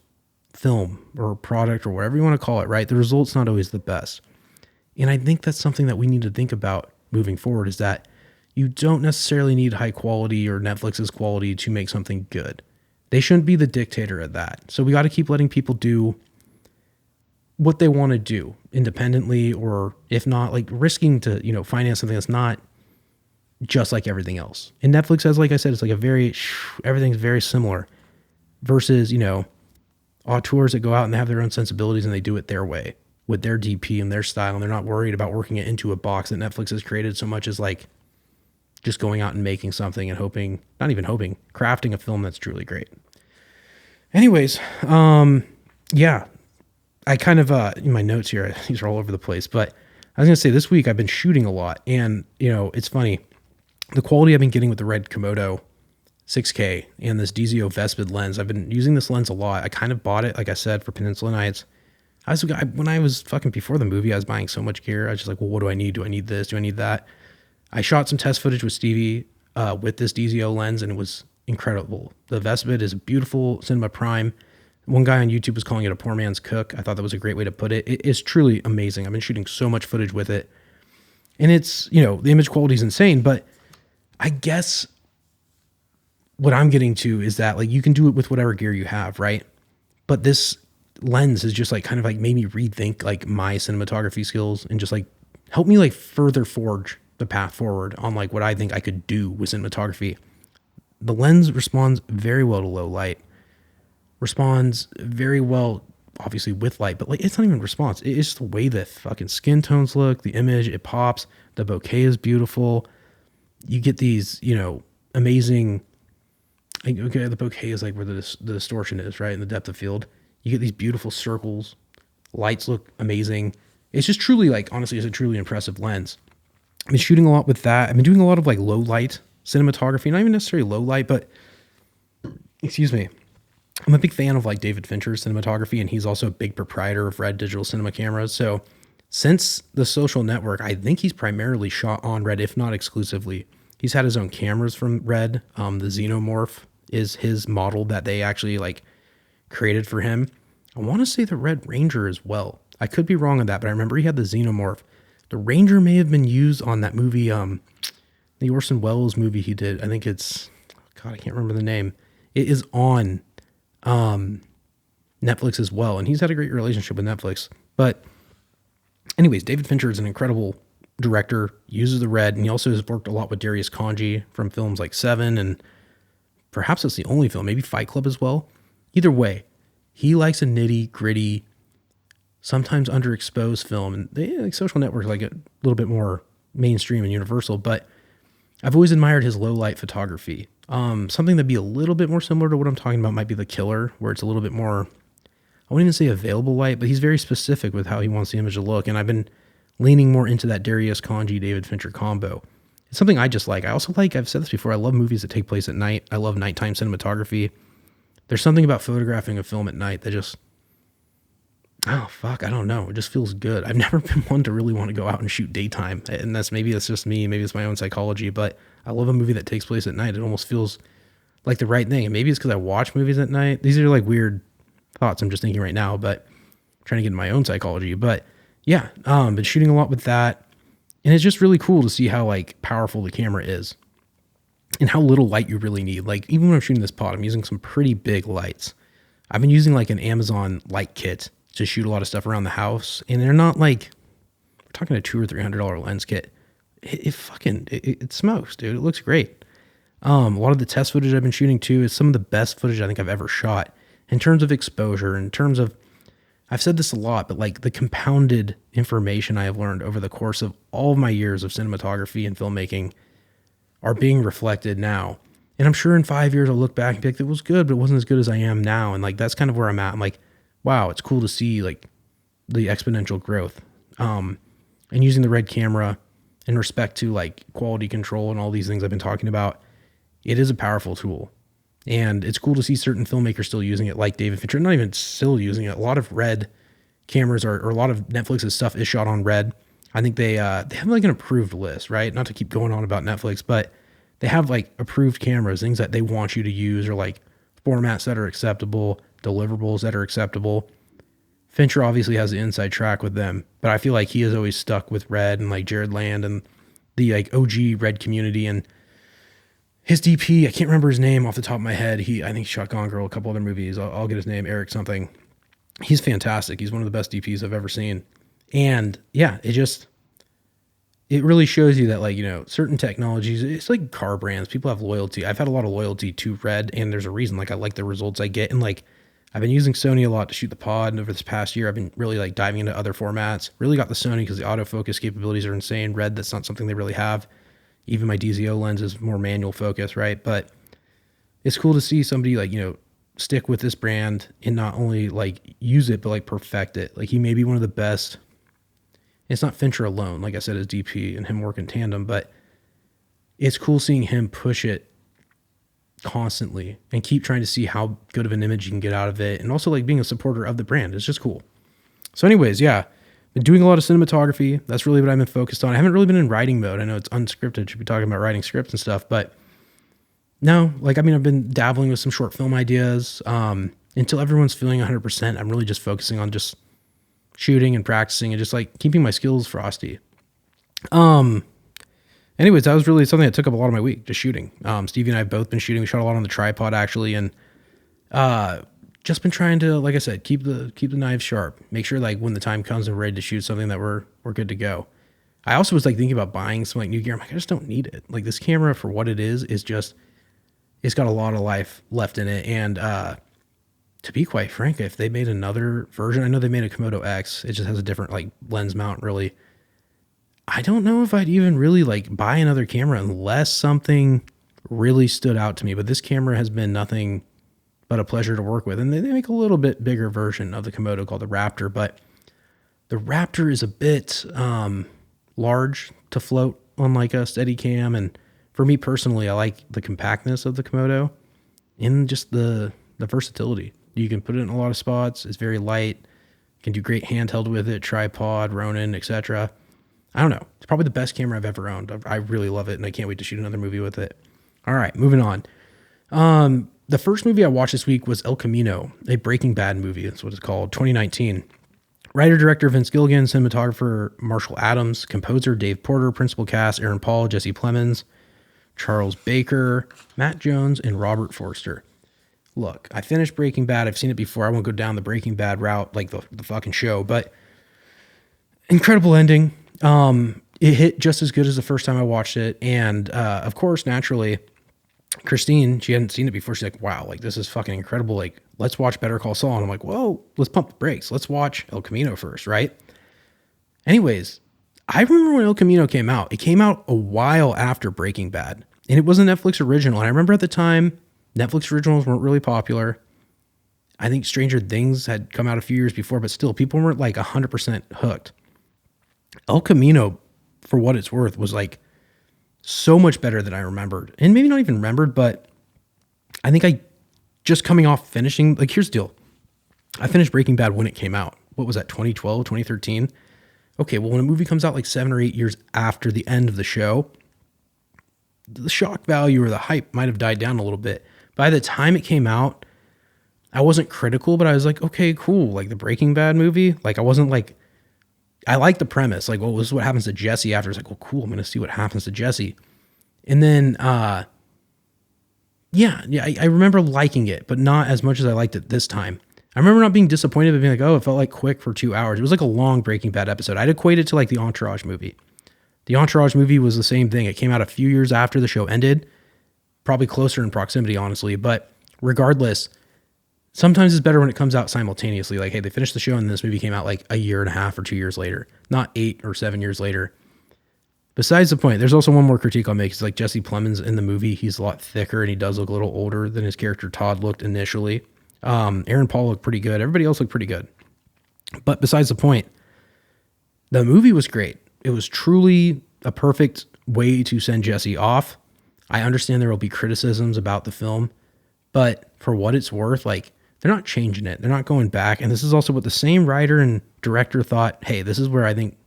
film or product or whatever you want to call it, right? The result's not always the best. And I think that's something that we need to think about moving forward, is that you don't necessarily need high quality or Netflix's quality to make something good. They shouldn't be the dictator of that. So we got to keep letting people do what they want to do independently, or if not, like risking to, finance something that's not just like everything else. And Netflix has, like I said, it's like everything's very similar versus, auteurs that go out and they have their own sensibilities and they do it their way with their DP and their style. And they're not worried about working it into a box that Netflix has created so much as like just going out and making something and crafting a film that's truly great. Anyways, yeah, I kind of, in my notes here, these are all over the place, but I was going to say this week I've been shooting a lot, and, it's funny. The quality I've been getting with the RED Komodo 6K and this DZO Vespid lens, I've been using this lens a lot. I kind of bought it, like I said, for Peninsula Nights. When I was fucking before the movie, I was buying so much gear. I was just like, well, what do I need? Do I need this? Do I need that? I shot some test footage with Stevie with this DZO lens, and it was incredible. The Vespid is a beautiful cinema prime. One guy on YouTube was calling it a poor man's Cook. I thought that was a great way to put it. It is truly amazing. I've been shooting so much footage with it. And it's, the image quality is insane, but I guess what I'm getting to is that like you can do it with whatever gear you have, right? But this lens is just like kind of like made me rethink like my cinematography skills and just like help me like further forge the path forward on like what I think I could do with cinematography. The lens responds very well to low light, responds very well obviously with light, but like it's not even response. It's just the way the fucking skin tones look, the image, it pops, the bokeh is beautiful. You get these, amazing, okay, the bokeh is like where the distortion is, right? In the depth of field. You get these beautiful circles. Lights look amazing. It's just truly like, honestly, it's a truly impressive lens. I've been shooting a lot with that. I've been doing a lot of like low light cinematography, not even necessarily low light, but excuse me. I'm a big fan of like David Fincher's cinematography, and he's also a big proprietor of RED digital cinema cameras. So since The Social Network, I think he's primarily shot on RED, if not exclusively. He's had his own cameras from RED. The Xenomorph is his model that they actually like created for him. I want to say the Red Ranger as well. I could be wrong on that, but I remember he had the Xenomorph. The Ranger may have been used on that movie, the Orson Welles movie he did. I think it's, God, I can't remember the name. It is on Netflix as well, and he's had a great relationship with Netflix. But anyways, David Fincher is an incredible director, uses the RED, and he also has worked a lot with Darius Khondji from films like Seven, and perhaps that's the only film, maybe Fight Club as well. Either way, he likes a nitty gritty, sometimes underexposed film, and they like Social Network, like a little bit more mainstream and universal. But I've always admired his low light photography. Something that'd be a little bit more similar to what I'm talking about might be The Killer, where it's a little bit more, I wouldn't even say available light, but he's very specific with how he wants the image to look. And I've been leaning more into that Darius Khondji, David Fincher combo. It's something I just like. I also like, I've said this before, I love movies that take place at night. I love nighttime cinematography. There's something about photographing a film at night that just, oh, fuck, I don't know. It just feels good. I've never been one to really want to go out and shoot daytime. And maybe that's just me. Maybe it's my own psychology, but I love a movie that takes place at night. It almost feels like the right thing. And maybe it's because I watch movies at night. These are like weird thoughts I'm just thinking right now, but I'm trying to get in my own psychology. But yeah, been shooting a lot with that. And it's just really cool to see how like powerful the camera is and how little light you really need. Like even when I'm shooting this pod, I'm using some pretty big lights. I've been using like an Amazon light kit to shoot a lot of stuff around the house, and they're not like, we're talking a $200 or $300 lens kit. It smokes, dude. It looks great. A lot of the test footage I've been shooting too is some of the best footage I think I've ever shot in terms of exposure, in terms of, I've said this a lot, but like the compounded information I have learned over the course of all of my years of cinematography and filmmaking are being reflected now. And I'm sure in 5 years I'll look back and be like, it was good, but it wasn't as good as I am now. And like, that's kind of where I'm at. I'm like, wow, it's cool to see like the exponential growth. And using the RED camera in respect to like quality control and all these things I've been talking about, it is a powerful tool. And it's cool to see certain filmmakers still using it, like David Fincher, not even still using it. A lot of RED cameras or a lot of Netflix's stuff is shot on RED. I think they have like an approved list, right? Not to keep going on about Netflix, but they have like approved cameras, things that they want you to use, or like formats that are acceptable, deliverables that are acceptable. Fincher obviously has the inside track with them, but I feel like he has always stuck with RED and like Jared Land and the like OG RED community. And his DP, I can't remember his name off the top of my head. I think he shot Gone Girl, a couple other movies. I'll get his name, Eric something. He's fantastic. He's one of the best DPs I've ever seen. And yeah, it really shows you that, like, you know, certain technologies, it's like car brands. People have loyalty. I've had a lot of loyalty to RED, and there's a reason. Like, I like the results I get. And like, I've been using Sony a lot to shoot the pod. And over this past year, I've been really like diving into other formats. Really got the Sony because the autofocus capabilities are insane. RED, that's not something they really have. Even my DZO lens is more manual focus, right? But it's cool to see somebody like, you know, stick with this brand and not only like use it, but like perfect it. Like, he may be one of the best. It's not Fincher alone, like I said, as DP and him work in tandem, but it's cool seeing him push it constantly and keep trying to see how good of an image you can get out of it. And also like being a supporter of the brand is just cool. So anyways, yeah, been doing a lot of cinematography. That's really what I've been focused on. I haven't really been in writing mode. I know it's unscripted. Should be talking about writing scripts and stuff, but no, like, I mean, I've been dabbling with some short film ideas. Until everyone's feeling 100%, I'm really just focusing on just shooting and practicing and just like keeping my skills frosty. Anyways, that was really something that took up a lot of my week, just shooting. Stevie and I have both been shooting. We shot a lot on the tripod actually. And, just been trying to, like I said, keep the knives sharp, make sure like when the time comes and we're ready to shoot something that we're good to go. I also was like thinking about buying some like new gear. I'm like, I just don't need it. Like, this camera for what it is just, it's got a lot of life left in it. And, to be quite frank, if they made another version, I know they made a Komodo X. It just has a different like lens mount, really. I don't know if I'd even really like buy another camera unless something really stood out to me. But this camera has been nothing but a pleasure to work with. And they make a little bit bigger version of the Komodo called the Raptor. But the Raptor is a bit large to float on like a Steadicam. And for me personally, I like the compactness of the Komodo and just the versatility. You can put it in a lot of spots. It's very light. You can do great handheld with it, tripod, Ronin, etc. I don't know. It's probably the best camera I've ever owned. I really love it, and I can't wait to shoot another movie with it. All right, moving on. The first movie I watched this week was El Camino, a Breaking Bad movie. That's what it's called, 2019. Writer-director Vince Gilligan, cinematographer Marshall Adams, composer Dave Porter, principal cast Aaron Paul, Jesse Plemons, Charles Baker, Matt Jones, and Robert Forster. Look, I finished Breaking Bad. I've seen it before. I won't go down the Breaking Bad route like the fucking show, but incredible ending. It hit just as good as the first time I watched it. And, of course, naturally, Christine, she hadn't seen it before. She's like, wow, like, this is fucking incredible. Like, let's watch Better Call Saul. And I'm like, whoa, let's pump the brakes. Let's watch El Camino first, right? Anyways, I remember when El Camino came out. It came out a while after Breaking Bad. And it was a Netflix original. And I remember at the time, Netflix originals weren't really popular. I think Stranger Things had come out a few years before, but still, people weren't like 100% hooked. El Camino, for what it's worth, was like so much better than I remembered. And maybe not even remembered, but I think I just coming off finishing, like, here's the deal. I finished Breaking Bad when it came out. What was that, 2012, 2013? Okay, well, when a movie comes out like 7 or 8 years after the end of the show, the shock value or the hype might have died down a little bit. By the time it came out, I wasn't critical, but I was like, okay, cool. Like the Breaking Bad movie, like I wasn't like I like the premise. Like, well, this is what happens to Jesse after. It's like, well, cool. I'm going to see what happens to Jesse. And then, I remember liking it, but not as much as I liked it this time. I remember not being disappointed, but being like, oh, it felt like quick for 2 hours. It was like a long Breaking Bad episode. I'd equate it to like the Entourage movie. The Entourage movie was the same thing. It came out a few years after the show ended, probably closer in proximity, honestly. But regardless, sometimes it's better when it comes out simultaneously. Like, hey, they finished the show and this movie came out like a year and a half or 2 years later, not 8 or 7 years later. Besides the point, there's also one more critique I'll make. It's like Jesse Plemons in the movie, he's a lot thicker and he does look a little older than his character Todd looked initially. Aaron Paul looked pretty good. Everybody else looked pretty good. But besides the point, the movie was great. It was truly a perfect way to send Jesse off. I understand there will be criticisms about the film, but for what it's worth, like, they're not changing it. They're not going back. And this is also what the same writer and director thought, hey, this is where I think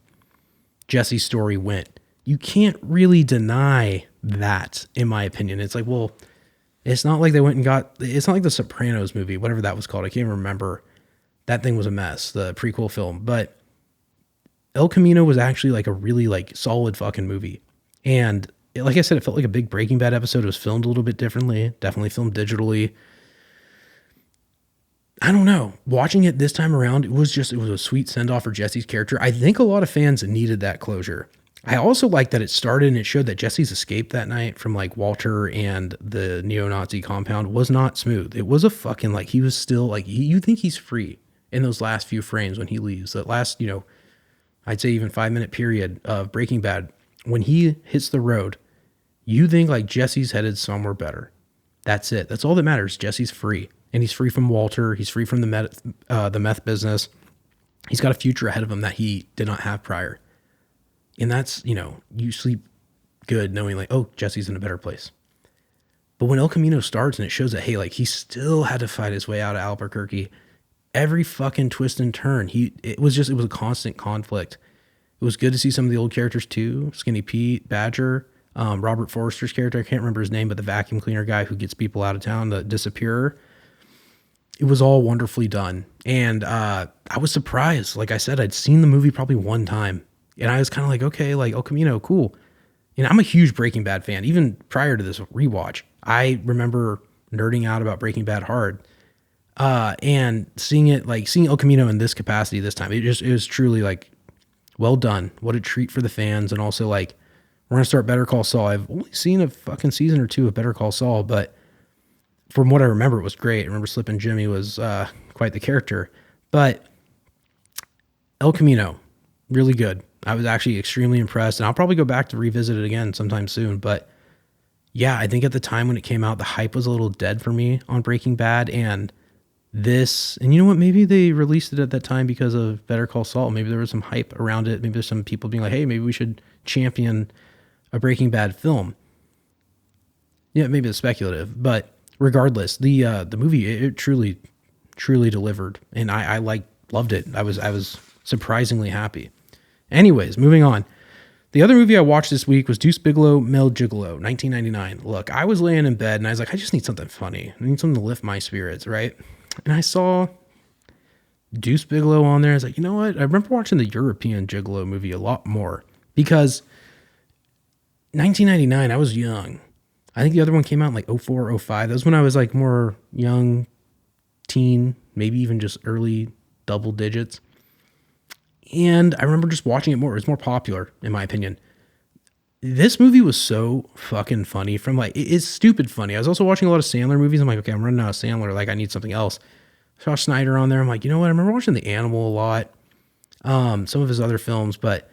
Jesse's story went. You can't really deny that, in my opinion. It's like, well, it's not like they went and it's not like the Sopranos movie, whatever that was called. I can't remember. That thing was a mess, the prequel film. But El Camino was actually like a really like solid fucking movie. And like I said, it felt like a big Breaking Bad episode. It was filmed a little bit differently, definitely filmed digitally. I don't know. Watching it this time around, it was a sweet send-off for Jesse's character. I think a lot of fans needed that closure. I also like that it started and it showed that Jesse's escape that night from like Walter and the neo-Nazi compound was not smooth. It was a fucking like, he was still like, you think he's free in those last few frames when he leaves. That last, I'd say even 5-minute period of Breaking Bad, when he hits the road, you think like Jesse's headed somewhere better. That's it. That's all that matters. Jesse's free. And he's free from Walter. He's free from the meth business. He's got a future ahead of him that he did not have prior. And that's, you sleep good knowing like, oh, Jesse's in a better place. But when El Camino starts and it shows that, hey, like he still had to fight his way out of Albuquerque, every fucking twist and turn, it was a constant conflict. It was good to see some of the old characters too. Skinny Pete, Badger, Robert Forster's character. I can't remember his name, but the vacuum cleaner guy who gets people out of town, the disappearer. It was all wonderfully done. And I was surprised. Like I said, I'd seen the movie probably one time. And I was kind of like, okay, like El Camino, cool. And I'm a huge Breaking Bad fan. Even prior to this rewatch, I remember nerding out about Breaking Bad hard. And seeing El Camino in this capacity this time, it was truly like, well done. What a treat for the fans. And also like, we're going to start Better Call Saul. I've only seen a fucking season or two of Better Call Saul, but from what I remember, it was great. I remember Slippin' Jimmy was quite the character. But El Camino, really good. I was actually extremely impressed, and I'll probably go back to revisit it again sometime soon. But yeah, I think at the time when it came out, the hype was a little dead for me on Breaking Bad, and you know what? Maybe they released it at that time because of Better Call Saul. Maybe there was some hype around it. Maybe there's some people being like, hey, maybe we should champion a Breaking Bad film. Yeah, maybe it's speculative, but regardless, the movie, it truly delivered, and I loved it. I was surprisingly happy. Anyways, moving on. The other movie I watched this week was Deuce Bigalow, Mel Gigolo, 1999. Look, I was laying in bed and I was like, I just need something funny. I need something to lift my spirits, right? And I saw Deuce Bigalow on there. I was like, you know what? I remember watching the European Gigolo movie a lot more because 1999, I was young. I think the other one came out in like 04, 05. That was when I was like more young, teen, maybe even just early double digits. And I remember just watching it more. It was more popular, in my opinion. This movie was so fucking funny from like, it's stupid funny. I was also watching a lot of Sandler movies. I'm like, okay, I'm running out of Sandler. Like, I need something else. I saw Snyder on there. I'm like, you know what? I remember watching The Animal a lot. Some of his other films. But,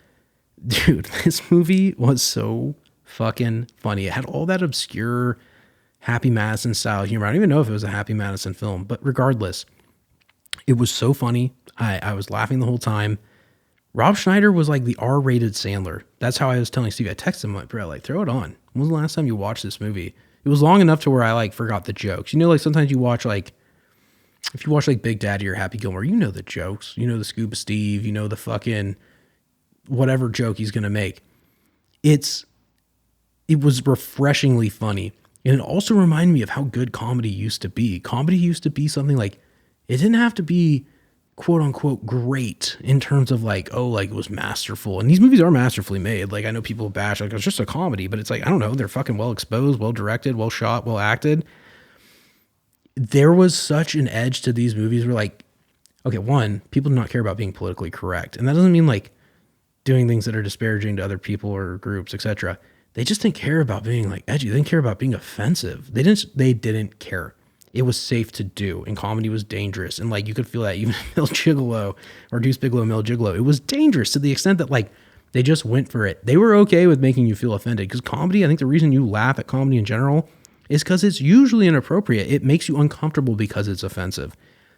dude, this movie was so fucking funny. It had all that obscure Happy Madison style humor. I don't even know if it was a Happy Madison film. But regardless, it was so funny. I was laughing the whole time. Rob Schneider was like the R-rated Sandler. That's how I was telling Steve. I texted him like, bro, like throw it on. When was the last time you watched this movie? It was long enough to where I like forgot the jokes. You know, like sometimes you watch like, if you watch like Big Daddy or Happy Gilmore, you know the jokes. You know the Scuba Steve. You know the fucking whatever joke he's gonna make. It was refreshingly funny, and it also reminded me of how good comedy used to be. Comedy used to be something like, it didn't have to be quote unquote great in terms of like, oh, like it was masterful. And these movies are masterfully made. Like I know people bash like it's just a comedy, but it's like, I don't know, they're fucking well exposed, well directed, well shot, well acted. There was such an edge to these movies where like, okay, one, people do not care about being politically correct. And that doesn't mean like doing things that are disparaging to other people or groups, etc. They just didn't care about being like edgy. They didn't care about being offensive. They didn't care. It was safe to do, and comedy was dangerous. And like you could feel that even Mill Gigolo or Deuce Bigalow, Mill Gigolo, it was dangerous to the extent that like they just went for it. They were okay with making you feel offended because comedy, I think the reason you laugh at comedy in general is because it's usually inappropriate. It makes you uncomfortable because it's offensive.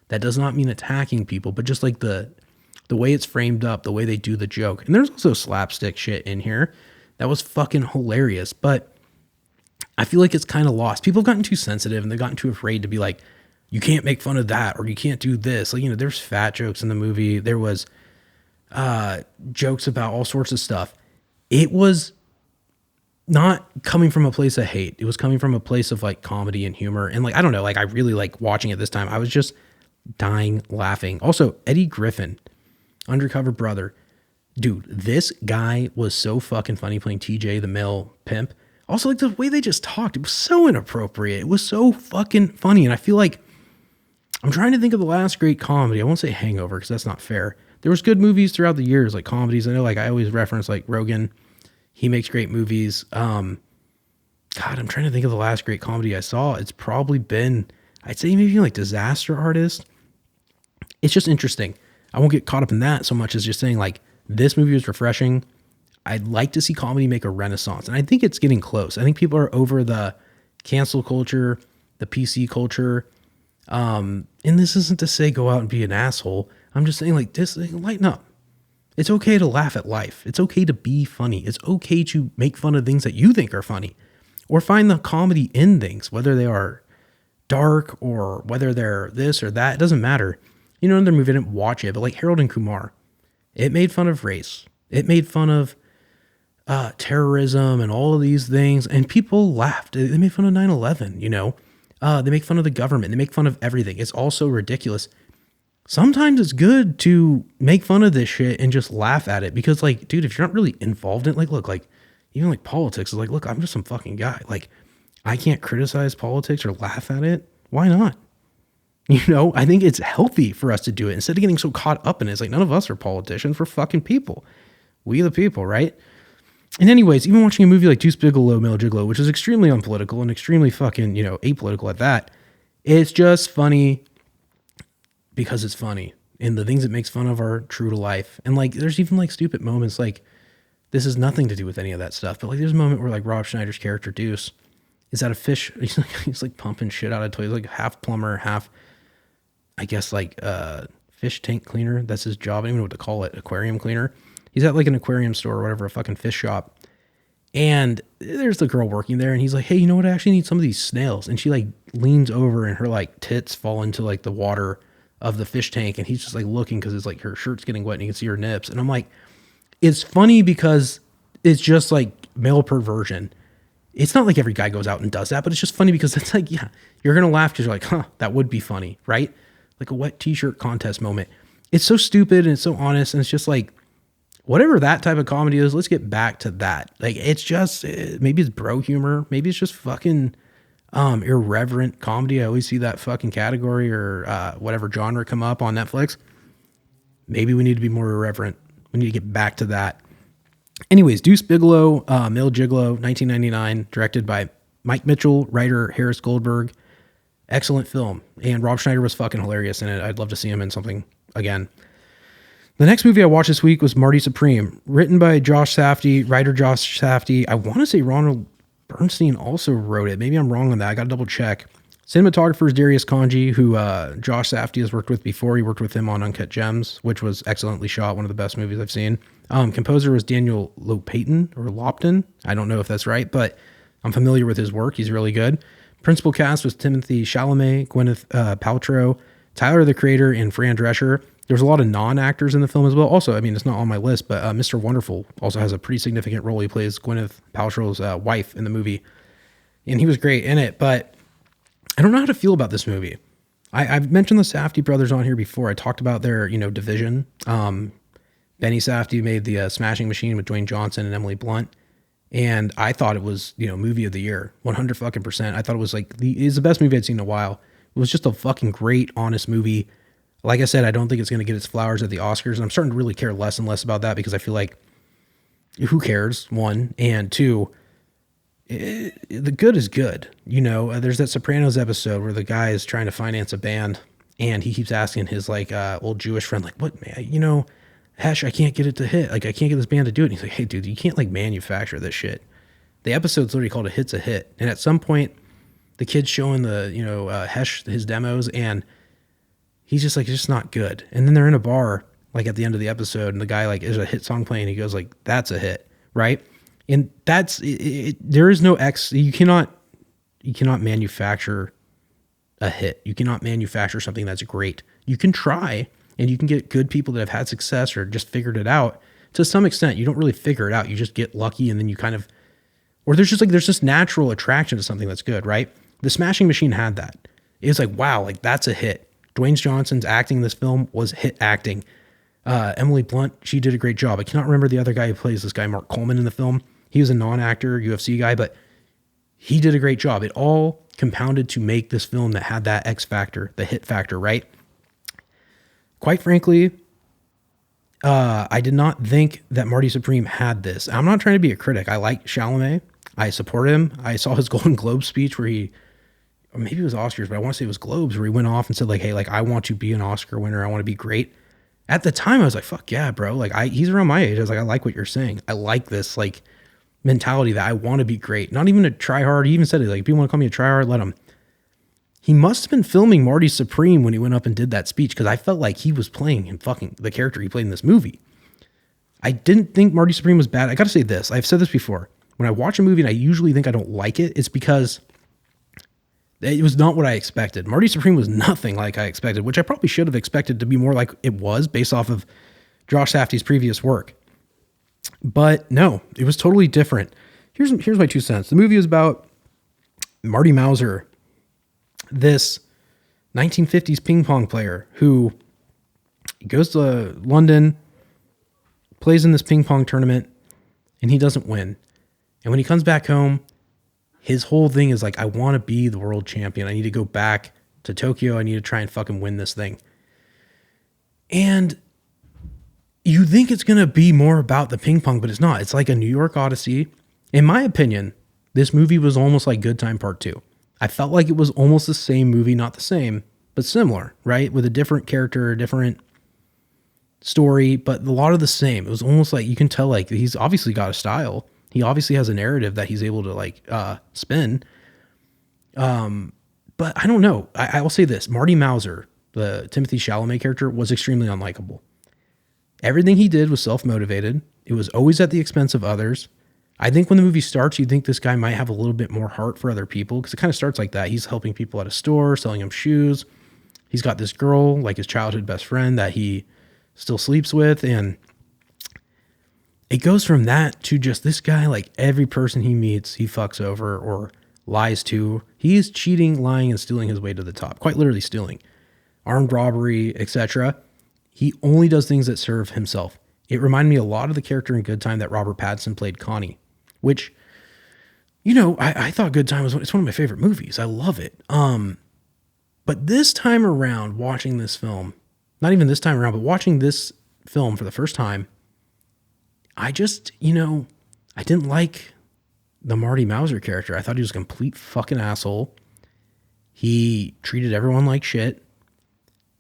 That does not mean attacking people, but just like the way it's framed up, the way they do the joke. And there's also slapstick shit in here that was fucking hilarious, but I feel like it's kind of lost. People have gotten too sensitive and they've gotten too afraid to be like, you can't make fun of that or you can't do this. Like, you know, there's fat jokes in the movie. There was jokes about all sorts of stuff. It was not coming from a place of hate. It was coming from a place of like comedy and humor. And like, I don't know, like I really like watching it this time. I was just dying laughing. Also, Eddie Griffin, undercover brother. Dude, this guy was so fucking funny playing TJ, the male pimp. Also, like the way they just talked, it was so inappropriate. It was so fucking funny. And I feel like I'm trying to think of the last great comedy. I won't say Hangover because that's not fair. There was good movies throughout the years, like comedies. I know, like I always reference like Rogan. He makes great movies. God, I'm trying to think of the last great comedy I saw. It's probably been, I'd say maybe like Disaster Artist. It's just interesting. I won't get caught up in that so much as just saying like this movie was refreshing. I'd like to see comedy make a renaissance. And I think it's getting close. I think people are over the cancel culture, the PC culture. And this isn't to say go out and be an asshole. I'm just saying like this, lighten up. It's okay to laugh at life. It's okay to be funny. It's okay to make fun of things that you think are funny or find the comedy in things, whether they are dark or whether they're this or that. It doesn't matter. You know, another movie, I didn't watch it, but like Harold and Kumar, it made fun of race. It made fun of terrorism and all of these things, and people laughed. They made fun of 9/11, you know. They make fun of the government. They make fun of everything. It's all so ridiculous. Sometimes it's good to make fun of this shit and just laugh at it because, like, dude, if you're not really involved in it, like, look, like, even like politics is like, look, I'm just some fucking guy. Like, I can't criticize politics or laugh at it. Why not? You know, I think it's healthy for us to do it instead of getting so caught up in it. It's like none of us are politicians. We're fucking people. We the people, right? And anyways, even watching a movie like Deuce Bigalow, Mill Gigolo, which is extremely unpolitical and extremely fucking, you know, apolitical at that, it's just funny because it's funny. And the things it makes fun of are true to life. And like, there's even like stupid moments like, this has nothing to do with any of that stuff. But like, there's a moment where like Rob Schneider's character Deuce is at a fish. He's like pumping shit out of toys, like half plumber, half, I guess like fish tank cleaner. That's his job. I don't even know what to call it. Aquarium cleaner. He's at like an aquarium store or whatever, a fucking fish shop. And there's the girl working there and he's like, hey, you know what? I actually need some of these snails. And she like leans over and her like tits fall into like the water of the fish tank. And he's just like looking because it's like her shirt's getting wet and you can see her nips. And I'm like, it's funny because it's just like male perversion. It's not like every guy goes out and does that, but it's just funny because it's like, yeah, you're going to laugh because you're like, huh, that would be funny, right? Like a wet t-shirt contest moment. It's so stupid and it's so honest. And it's just like, whatever that type of comedy is, let's get back to that. Like, it's just, maybe it's bro humor. Maybe it's just fucking irreverent comedy. I always see that fucking category or whatever genre come up on Netflix. Maybe we need to be more irreverent. We need to get back to that. Anyways, Deuce Bigalow, Mill Gigolo, 1999, directed by Mike Mitchell, writer Harris Goldberg. Excellent film. And Rob Schneider was fucking hilarious in it. I'd love to see him in something again. The next movie I watched this week was Marty Supreme, written by Josh Safdie, writer Josh Safdie. I want to say Ronald Bernstein also wrote it. Maybe I'm wrong on that. I got to double check. Cinematographer is Darius Khondji, who Josh Safdie has worked with before. He worked with him on Uncut Gems, which was excellently shot. One of the best movies I've seen. Composer was Daniel Lopton. I don't know if that's right, but I'm familiar with his work. He's really good. Principal cast was Timothée Chalamet, Gwyneth Paltrow, Tyler the Creator, and Fran Drescher. There's a lot of non-actors in the film as well. Also, I mean, it's not on my list, but Mr. Wonderful also has a pretty significant role. He plays Gwyneth Paltrow's wife in the movie, and he was great in it. But I don't know how to feel about this movie. I've mentioned the Safdie brothers on here before. I talked about their, division. Benny Safdie made the Smashing Machine with Dwayne Johnson and Emily Blunt. And I thought it was, movie of the year, 100 fucking percent. I thought it was it's the best movie I'd seen in a while. It was just a fucking great, honest movie. Like I said, I don't think it's going to get its flowers at the Oscars. And I'm starting to really care less and less about that because I feel like who cares, one, and two, the good is good. There's that Sopranos episode where the guy is trying to finance a band and he keeps asking his old Jewish friend, what, man, Hesh, I can't get it to hit. I can't get this band to do it. And he's like, hey, dude, you can't manufacture this shit. The episode's literally called A Hit's a Hit. And at some point, the kid's showing Hesh his demos and he's just it's just not good. And then they're in a bar, at the end of the episode, and the guy, is a hit song playing. He goes, that's a hit, right? And that's it. There is no you cannot manufacture a hit. You cannot manufacture something that's great. You can try, and you can get good people that have had success or just figured it out. To some extent, you don't really figure it out. You just get lucky, and then you kind of, or there's just natural attraction to something that's good, right? The Smashing Machine had that. It was wow, that's a hit. Dwayne Johnson's acting in this film was hit acting. Emily Blunt, she did a great job. I cannot remember the other guy who plays this guy, Mark Coleman, in the film. He was a non-actor, UFC guy, but he did a great job. It all compounded to make this film that had that X factor, the hit factor, right? Quite frankly, I did not think that Marty Supreme had this. I'm not trying to be a critic. I like Chalamet. I support him. I saw his Golden Globe speech where or maybe it was Oscars, but I want to say it was Globes, where he went off and said hey, I want to be an Oscar winner. I want to be great. At the time, I was like, fuck yeah, bro. He's around my age. I was like, I like what you're saying. I like this, mentality that I want to be great. Not even a try hard. He even said it, if you want to call me a try hard, let him. He must have been filming Marty Supreme when he went up and did that speech, because I felt like he was playing him fucking the character he played in this movie. I didn't think Marty Supreme was bad. I got to say this. I've said this before. When I watch a movie and I usually think I don't like it, it's because it was not what I expected. Marty Supreme was nothing like I expected, which I probably should have expected to be more like it was based off of Josh Safdie's previous work. But no, it was totally different. Here's my 2 cents. The movie is about Marty Mauser, this 1950s ping pong player who goes to London, plays in this ping pong tournament, and he doesn't win. And when he comes back home, his whole thing is I want to be the world champion. I need to go back to Tokyo. I need to try and fucking win this thing. And you think it's going to be more about the ping pong, but it's not. It's like a New York Odyssey. In my opinion, this movie was almost like Good Time Part 2. I felt like it was almost the same movie, not the same, but similar, right? With a different character, different story, but a lot of the same. It was almost you can tell he's obviously got a style. He obviously has a narrative that he's able to spin. But I don't know. I will say this. Marty Mauser, the Timothée Chalamet character, was extremely unlikable. Everything he did was self-motivated. It was always at the expense of others. I think when the movie starts, you think this guy might have a little bit more heart for other people, because it kind of starts like that. He's helping people at a store, selling them shoes. He's got this girl, his childhood best friend, that he still sleeps with. And it goes from that to just this guy, every person he meets, he fucks over or lies to. He is cheating, lying, and stealing his way to the top. Quite literally stealing. Armed robbery, etc. He only does things that serve himself. It reminded me a lot of the character in Good Time that Robert Pattinson played, Connie, which, I thought Good Time it's one of my favorite movies. I love it. But this time around, watching this film, not even this time around, but watching this film for the first time, I just, I didn't like the Marty Mauser character. I thought he was a complete fucking asshole. He treated everyone like shit.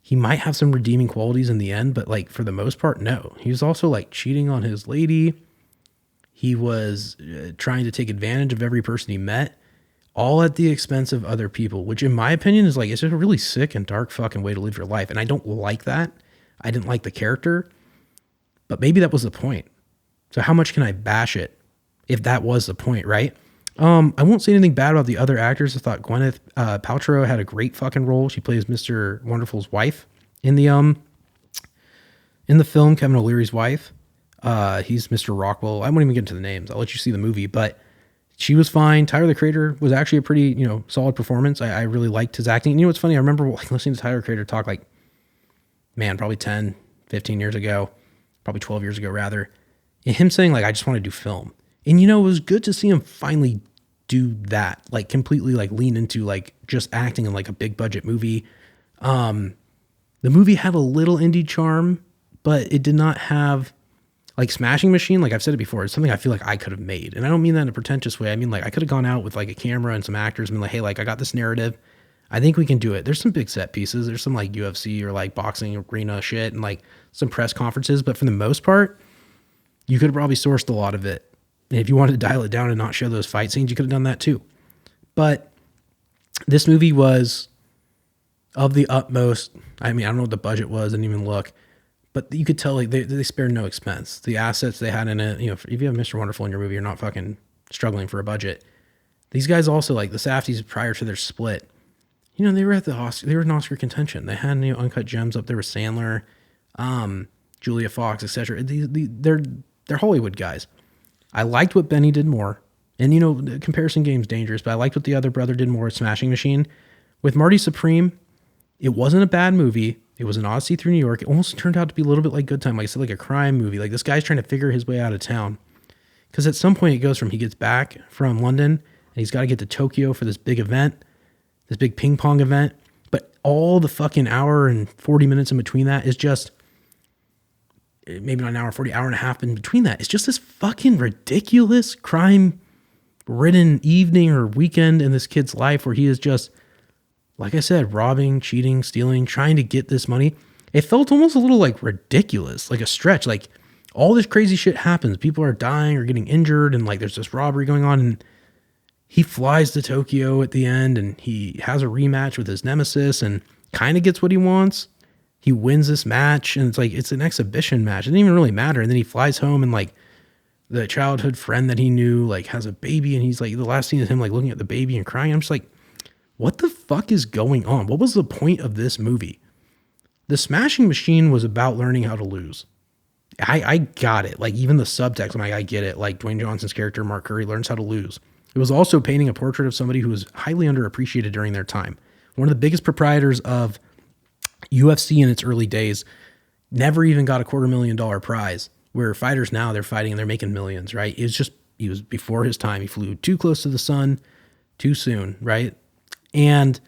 He might have some redeeming qualities in the end, but for the most part, no. He was also cheating on his lady. He was trying to take advantage of every person he met, all at the expense of other people, which in my opinion is it's just a really sick and dark fucking way to live your life. And I don't like that. I didn't like the character, but maybe that was the point. So how much can I bash it if that was the point, right? I won't say anything bad about the other actors. I thought Gwyneth Paltrow had a great fucking role. She plays Mr. Wonderful's wife in the film, Kevin O'Leary's wife. He's Mr. Rockwell. I won't even get into the names. I'll let you see the movie, but She was fine. Tyler, the Creator, was actually a pretty, solid performance. I really liked his acting. And you know what's funny? I remember listening to Tyler, the Creator talk probably 10, 15 years ago, probably 12 years ago rather. And him saying I just want to do film. And it was good to see him finally do that, completely lean into just acting in a big budget movie. The movie had a little indie charm, but it did not have Smashing Machine. I've said it before, it's something I feel I could have made. And I don't mean that in a pretentious way. I mean, I could have gone out with a camera and some actors and been hey, I got this narrative. I think we can do it. There's some big set pieces. There's some UFC or boxing arena shit and some press conferences. But for the most part, you could have probably sourced a lot of it. And if you wanted to dial it down and not show those fight scenes, you could have done that too. But this movie was of the utmost. I mean, I don't know what the budget was. I didn't even look. But you could tell they spared no expense. The assets they had in it, if you have Mr. Wonderful in your movie, you're not fucking struggling for a budget. These guys also, the Safdies, prior to their split, they were at the Oscar, they were in Oscar contention. They had Uncut Gems up there with Sandler, Julia Fox, etc. They're Hollywood guys. I liked what Benny did more. And, the comparison game's dangerous, but I liked what the other brother did more at Smashing Machine. With Marty Supreme, it wasn't a bad movie. It was an Odyssey through New York. It almost turned out to be a little bit like Good Time. Like I said, a crime movie. This guy's trying to figure his way out of town. Because at some point it goes from he gets back from London and he's got to get to Tokyo for this big event, this big ping pong event. But all the fucking hour and 40 minutes in between that is just, maybe not an hour, 40, hour and a half in between that. It's just this fucking ridiculous crime-ridden evening or weekend in this kid's life where he is just, like I said, robbing, cheating, stealing, trying to get this money. It felt almost a little ridiculous, a stretch. All this crazy shit happens. People are dying or getting injured and there's this robbery going on and he flies to Tokyo at the end and he has a rematch with his nemesis and kind of gets what he wants. He wins this match and it's an exhibition match. It didn't even really matter. And then he flies home and the childhood friend that he knew has a baby and he's the last scene is him looking at the baby and crying. I'm just what the fuck is going on? What was the point of this movie? The Smashing Machine was about learning how to lose. I got it. Even the subtext, I get it. Dwayne Johnson's character, Mark Curry, learns how to lose. It was also painting a portrait of somebody who was highly underappreciated during their time. One of the biggest proprietors of UFC in its early days never even got a $250,000 prize, where fighters now they're fighting and they're making millions, right? He was before his time. He flew too close to the sun too soon, right? And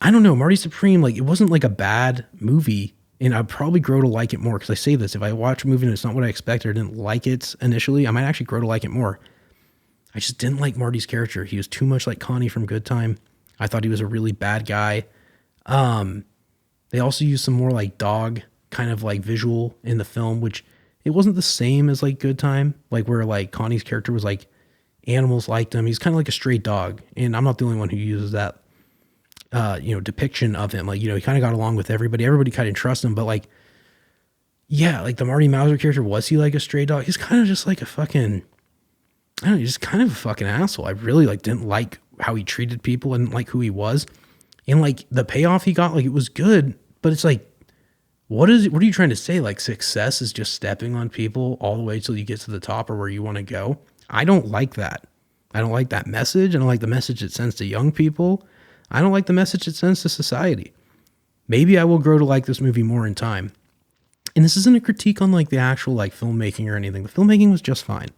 I don't know, Marty Supreme, it wasn't a bad movie, and I'd probably grow to like it more, because I say this, if I watch a movie and it's not what I expected or didn't like it initially, I might actually grow to like it more. I just didn't like Marty's character. He was too much like Connie from Good Time. I thought he was a really bad guy. They also used some more dog kind of visual in the film, which it wasn't the same as Good Time, where Connie's character was animals liked him. He's kind of like a stray dog. And I'm not the only one who uses that, depiction of him. He kind of got along with everybody. Everybody kind of trusts him. But the Marty Mauser character, was he a stray dog? He's kind of just a fucking, I don't know, he's just kind of a fucking asshole. I really didn't like how he treated people and who he was. And the payoff he got, it was good. But it's what are you trying to say? Success is just stepping on people all the way till you get to the top or where you want to go. I don't like that. I don't like that message. I don't like the message it sends to young people. I don't like the message it sends to society. Maybe I will grow to like this movie more in time. And this isn't a critique on the actual filmmaking or anything. The filmmaking was just fine.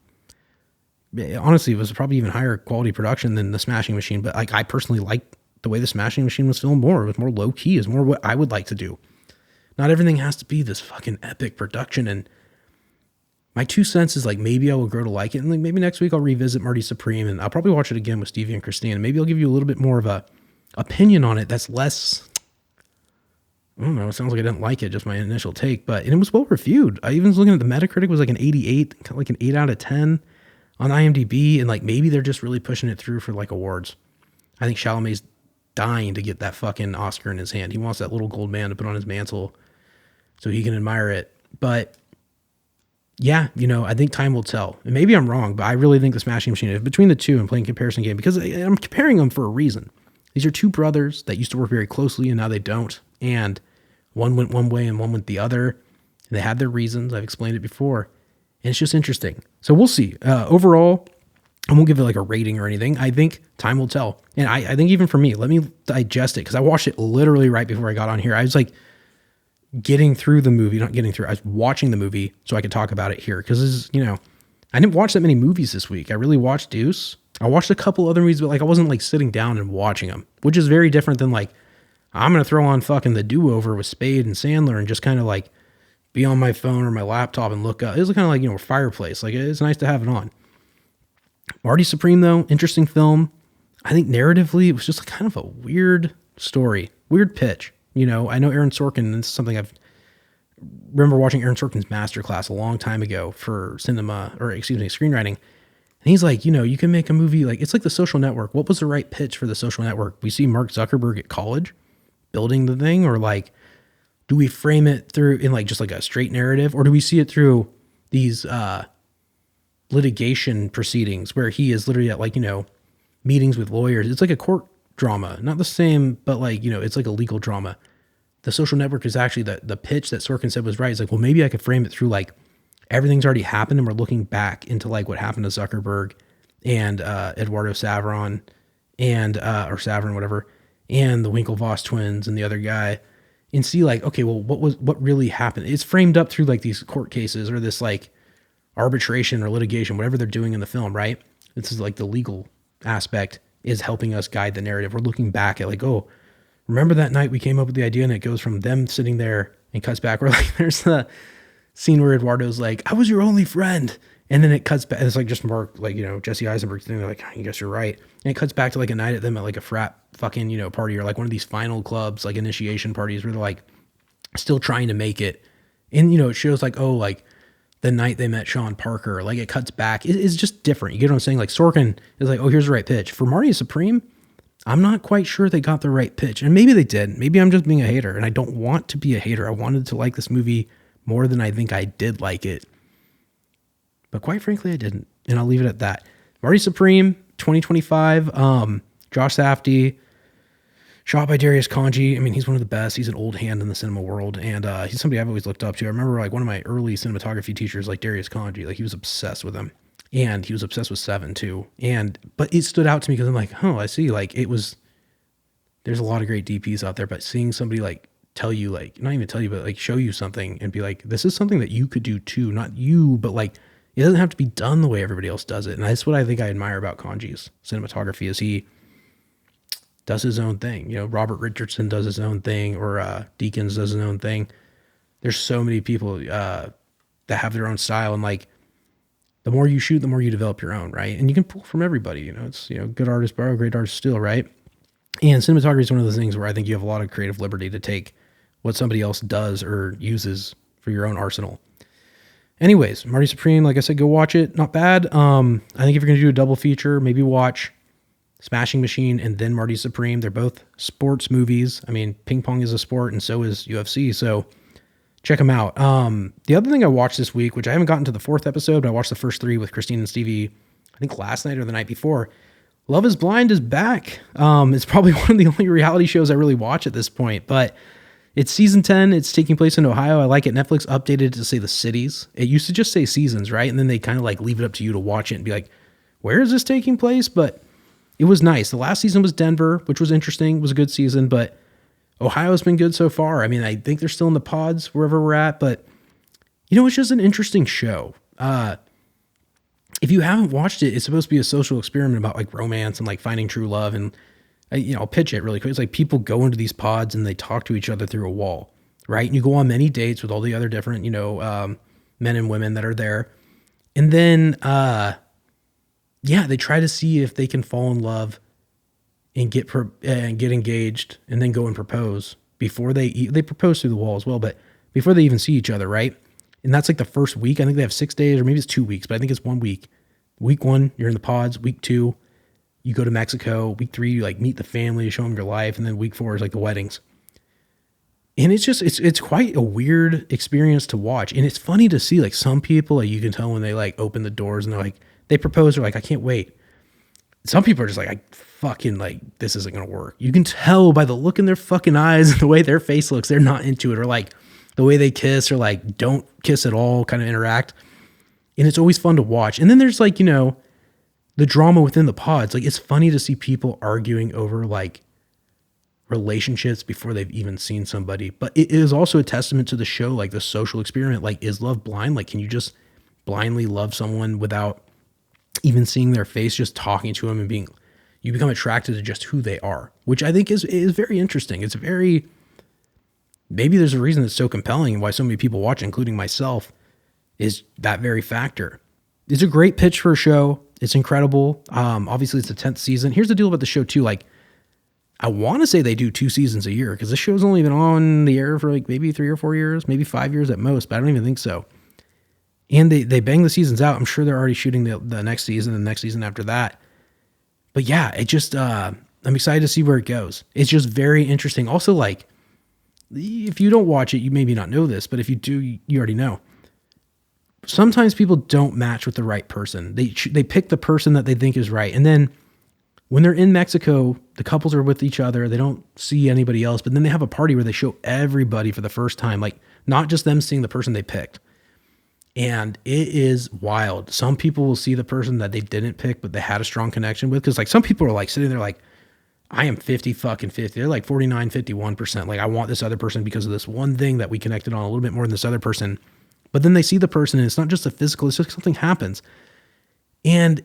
Honestly, it was probably even higher quality production than The Smashing Machine. But I personally liked the way The Smashing Machine was filmed more. It was more low key. It was more what I would like to do. Not everything has to be this fucking epic production. And my 2 cents is maybe I will grow to like it. And maybe next week I'll revisit Marty Supreme and I'll probably watch it again with Stevie and Christine. And maybe I'll give you a little bit more of a opinion on it that's less, I don't know, it sounds like I didn't like it, just my initial take. But, and it was well reviewed. I even was looking at the Metacritic, was an 88, kind of an 8 out of 10 on IMDb. And maybe they're just really pushing it through for awards. I think Chalamet's dying to get that fucking Oscar in his hand. He wants that little gold band to put on his mantle so he can admire it. But yeah, I think time will tell. And maybe I'm wrong, but I really think The Smashing Machine, if between the two and playing comparison game, because I'm comparing them for a reason. These are two brothers that used to work very closely and now they don't. And one went one way and one went the other. And they had their reasons. I've explained it before. And it's just interesting. So we'll see. Overall, I won't give it like a rating or anything. I think time will tell. And I think even for me, let me digest it, because I watched it literally right before I got on here. I was like getting through the movie, not getting through, I was watching the movie so I could talk about it here. Because this is, you know, I didn't watch that many movies this week. I really watched Deuce. I watched a couple other movies, but like I wasn't like sitting down and watching them, which is very different than like, I'm going to throw on fucking The Do-Over with Spade and Sandler and just kind of like be on my phone or my laptop and look up. It was kind of like, you know, a fireplace. Like it's nice to have it on. Marty Supreme though, interesting film. I think narratively it was just kind of a weird story, weird pitch. You know, I know Aaron Sorkin, and this is something I've remember watching Aaron Sorkin's masterclass a long time ago for screenwriting. And he's like, you know, you can make a movie like, it's like The Social Network. What was the right pitch for The Social Network? We see Mark Zuckerberg at college building the thing, or like, do we frame it through in like just like a straight narrative, or do we see it through these litigation proceedings where he is literally at like, you know, meetings with lawyers? It's like a court drama, not the same, but like, you know, it's like a legal drama. The Social Network is actually the pitch that Sorkin said was right. It's like, well, maybe I could frame it through like everything's already happened and we're looking back into like what happened to Zuckerberg and Eduardo Saverin and or Saverin, whatever, and the Winklevoss twins and the other guy, and see like, okay, well, what really happened? It's framed up through like these court cases or this like arbitration or litigation, whatever they're doing in the film, right? This is like the legal aspect is helping us guide the narrative. We're looking back at like, oh, remember that night we came up with the idea, and it goes from them sitting there and cuts back. Where like there's the scene where Eduardo's like, I was your only friend. And then it cuts back. It's like just Mark, like, you know, Jesse Eisenberg sitting there like, I guess you're right. And it cuts back to like a night at them at like a frat fucking, you know, party, or like one of these final clubs, like initiation parties where they're like still trying to make it. And, you know, it shows like, oh, like the night they met Sean Parker, like it cuts back. It's just different. You get what I'm saying? Like Sorkin is like, oh, here's the right pitch. For Marty Supreme, I'm not quite sure they got the right pitch. And maybe they did. Maybe I'm just being a hater, and I don't want to be a hater. I wanted to like this movie more than I think I did like it. But quite frankly, I didn't. And I'll leave it at that. Marty Supreme, 2025. Josh Safdie, shot by Darius Khondji. I mean, he's one of the best. He's an old hand in the cinema world. And he's somebody I've always looked up to. I remember like one of my early cinematography teachers, like Darius Khondji, like he was obsessed with him. And he was obsessed with Seven too. But it stood out to me because I'm like, oh, I see. Like there's a lot of great DPs out there, but seeing somebody like tell you, like, not even tell you, but like show you something and be like, this is something that you could do too. Not you, but like, it doesn't have to be done the way everybody else does it. And that's what I think I admire about Khondji's cinematography, is he does his own thing. You know, Robert Richardson does his own thing, or Deakins does his own thing. There's so many people that have their own style, and like the more you shoot, the more you develop your own, right? And you can pull from everybody. You know, it's, you know, good artists borrow, great artists steal, right? And cinematography is one of those things where I think you have a lot of creative liberty to take what somebody else does or uses for your own arsenal. Anyways, Marty Supreme, like I said, go watch it. Not bad. I think if you're going to do a double feature, maybe watch Smashing Machine and then Marty Supreme. They're both sports movies. I mean, ping pong is a sport and so is UFC. So check them out. The other thing I watched this week, which I haven't gotten to the 4th episode, but I watched the first 3 with Christine and Stevie, I think last night or the night before. Love is Blind is back. It's probably one of the only reality shows I really watch at this point, but it's season 10. It's taking place in Ohio. I like it. Netflix updated it to say the cities. It used to just say seasons, right? And then they kind of like leave it up to you to watch it and be like, where is this taking place? But it was nice. The last season was Denver, which was interesting. It was a good season, but Ohio's been good so far. I mean, I think they're still in the pods wherever we're at, but you know, it's just an interesting show. If you haven't watched it, it's supposed to be a social experiment about like romance and like finding true love. And you know, I'll pitch it really quick. It's like people go into these pods and they talk to each other through a wall, right? And you go on many dates with all the other different, you know, men and women that are there. And then, they try to see if they can fall in love and get engaged and then go and propose before they propose through the wall as well, but before they even see each other, right? And that's like the first week. I think they have 6 days, or maybe it's 2 weeks, but I think it's 1 week. Week 1, you're in the pods. Week 2, you go to Mexico. Week 3, you like meet the family, show them your life. And then week 4 is like the weddings. And it's just, it's quite a weird experience to watch. And it's funny to see like some people, like you can tell when they like open the doors and they're like, they propose, they're like, I can't wait. Some people are just like, I fucking like, this isn't going to work. You can tell by the look in their fucking eyes and the way their face looks, they're not into it. Or like the way they kiss, or like don't kiss at all, kind of interact. And it's always fun to watch. And then there's like, you know, the drama within the pods. Like, it's funny to see people arguing over like relationships before they've even seen somebody, but it is also a testament to the show, like the social experiment. Like, is love blind? Like, can you just blindly love someone without even seeing their face, just talking to them and you become attracted to just who they are, which I think is very interesting. It's maybe there's a reason it's so compelling and why so many people watch, including myself, is that very factor. It's a great pitch for a show. It's incredible. Obviously it's the 10th season. Here's the deal about the show too. Like, I want to say they do 2 seasons a year, because the show's only been on the air for like maybe 3 or 4 years, maybe 5 years at most, but I don't even think so. And they bang the seasons out. I'm sure they're already shooting the next season and the next season after that. But yeah, it just, I'm excited to see where it goes. It's just very interesting. Also, like, if you don't watch it, you maybe not know this, but if you do, you already know. Sometimes people don't match with the right person. They pick the person that they think is right. And then when they're in Mexico, the couples are with each other. They don't see anybody else, but then they have a party where they show everybody for the first time, like not just them seeing the person they picked. And it is wild. Some people will see the person that they didn't pick, but they had a strong connection with. Cause like some people are like sitting there like, I am 50. They're like 49, 51%. Like, I want this other person because of this one thing that we connected on a little bit more than this other person. But then they see the person and it's not just a physical, it's just something happens. And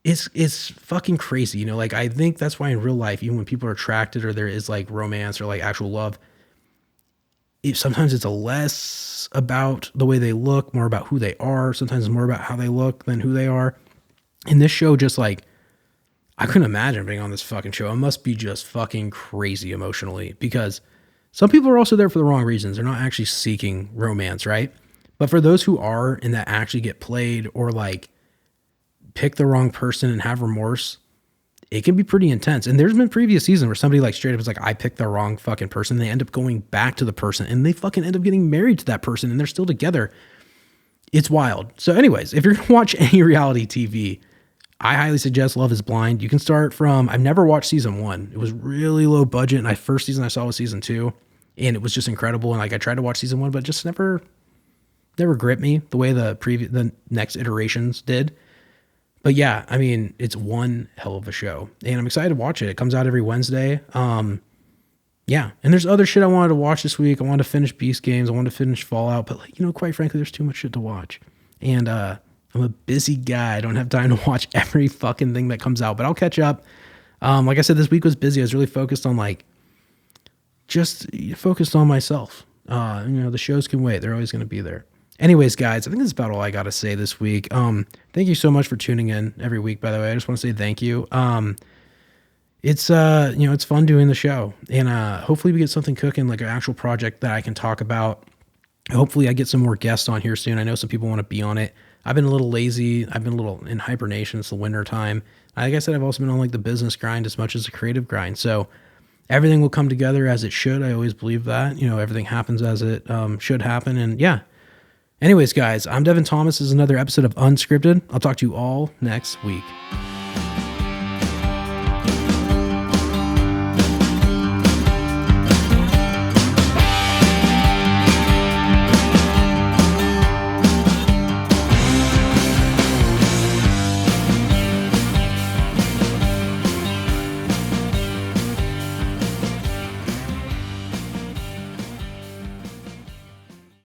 it's fucking crazy. You know, like, I think that's why in real life, even when people are attracted or there is like romance or like actual love, sometimes it's a less about the way they look, more about who they are. Sometimes it's more about how they look than who they are. And this show, just like, I couldn't imagine being on this fucking show. It must be just fucking crazy emotionally, because some people are also there for the wrong reasons. They're not actually seeking romance, right? But for those who are and that actually get played or like pick the wrong person and have remorse, it can be pretty intense. And there's been previous seasons where somebody like straight up is like, I picked the wrong fucking person. They end up going back to the person and they fucking end up getting married to that person and they're still together. It's wild. So anyways, if you're going to watch any reality TV, I highly suggest Love is Blind. You can start from, I've never watched season 1. It was really low budget. And first season I saw was season 2 and it was just incredible. And like, I tried to watch season 1, but just never gripped me the way the next iterations did. But yeah, I mean, it's one hell of a show and I'm excited to watch it. It comes out every Wednesday. Yeah. And there's other shit I wanted to watch this week. I wanted to finish Beast Games. I wanted to finish Fallout, but like, you know, quite frankly, there's too much shit to watch. And, I'm a busy guy. I don't have time to watch every fucking thing that comes out, but I'll catch up. Like I said, this week was busy. I was really focused on focused on myself. You know, the shows can wait. They're always going to be there. Anyways, guys, I think that's about all I got to say this week. Thank you so much for tuning in every week, by the way. I just want to say thank you. It's, you know, it's fun doing the show and, hopefully we get something cooking, like an actual project that I can talk about. Hopefully I get some more guests on here soon. I know some people want to be on it. I've been a little lazy. I've been a little in hibernation. It's the winter time. Like I said, I've also been on like the business grind as much as the creative grind. So everything will come together as it should. I always believe that, you know, everything happens as it should happen. And yeah. Anyways, guys, I'm Devin Thomas. This is another episode of Unscripted. I'll talk to you all next week.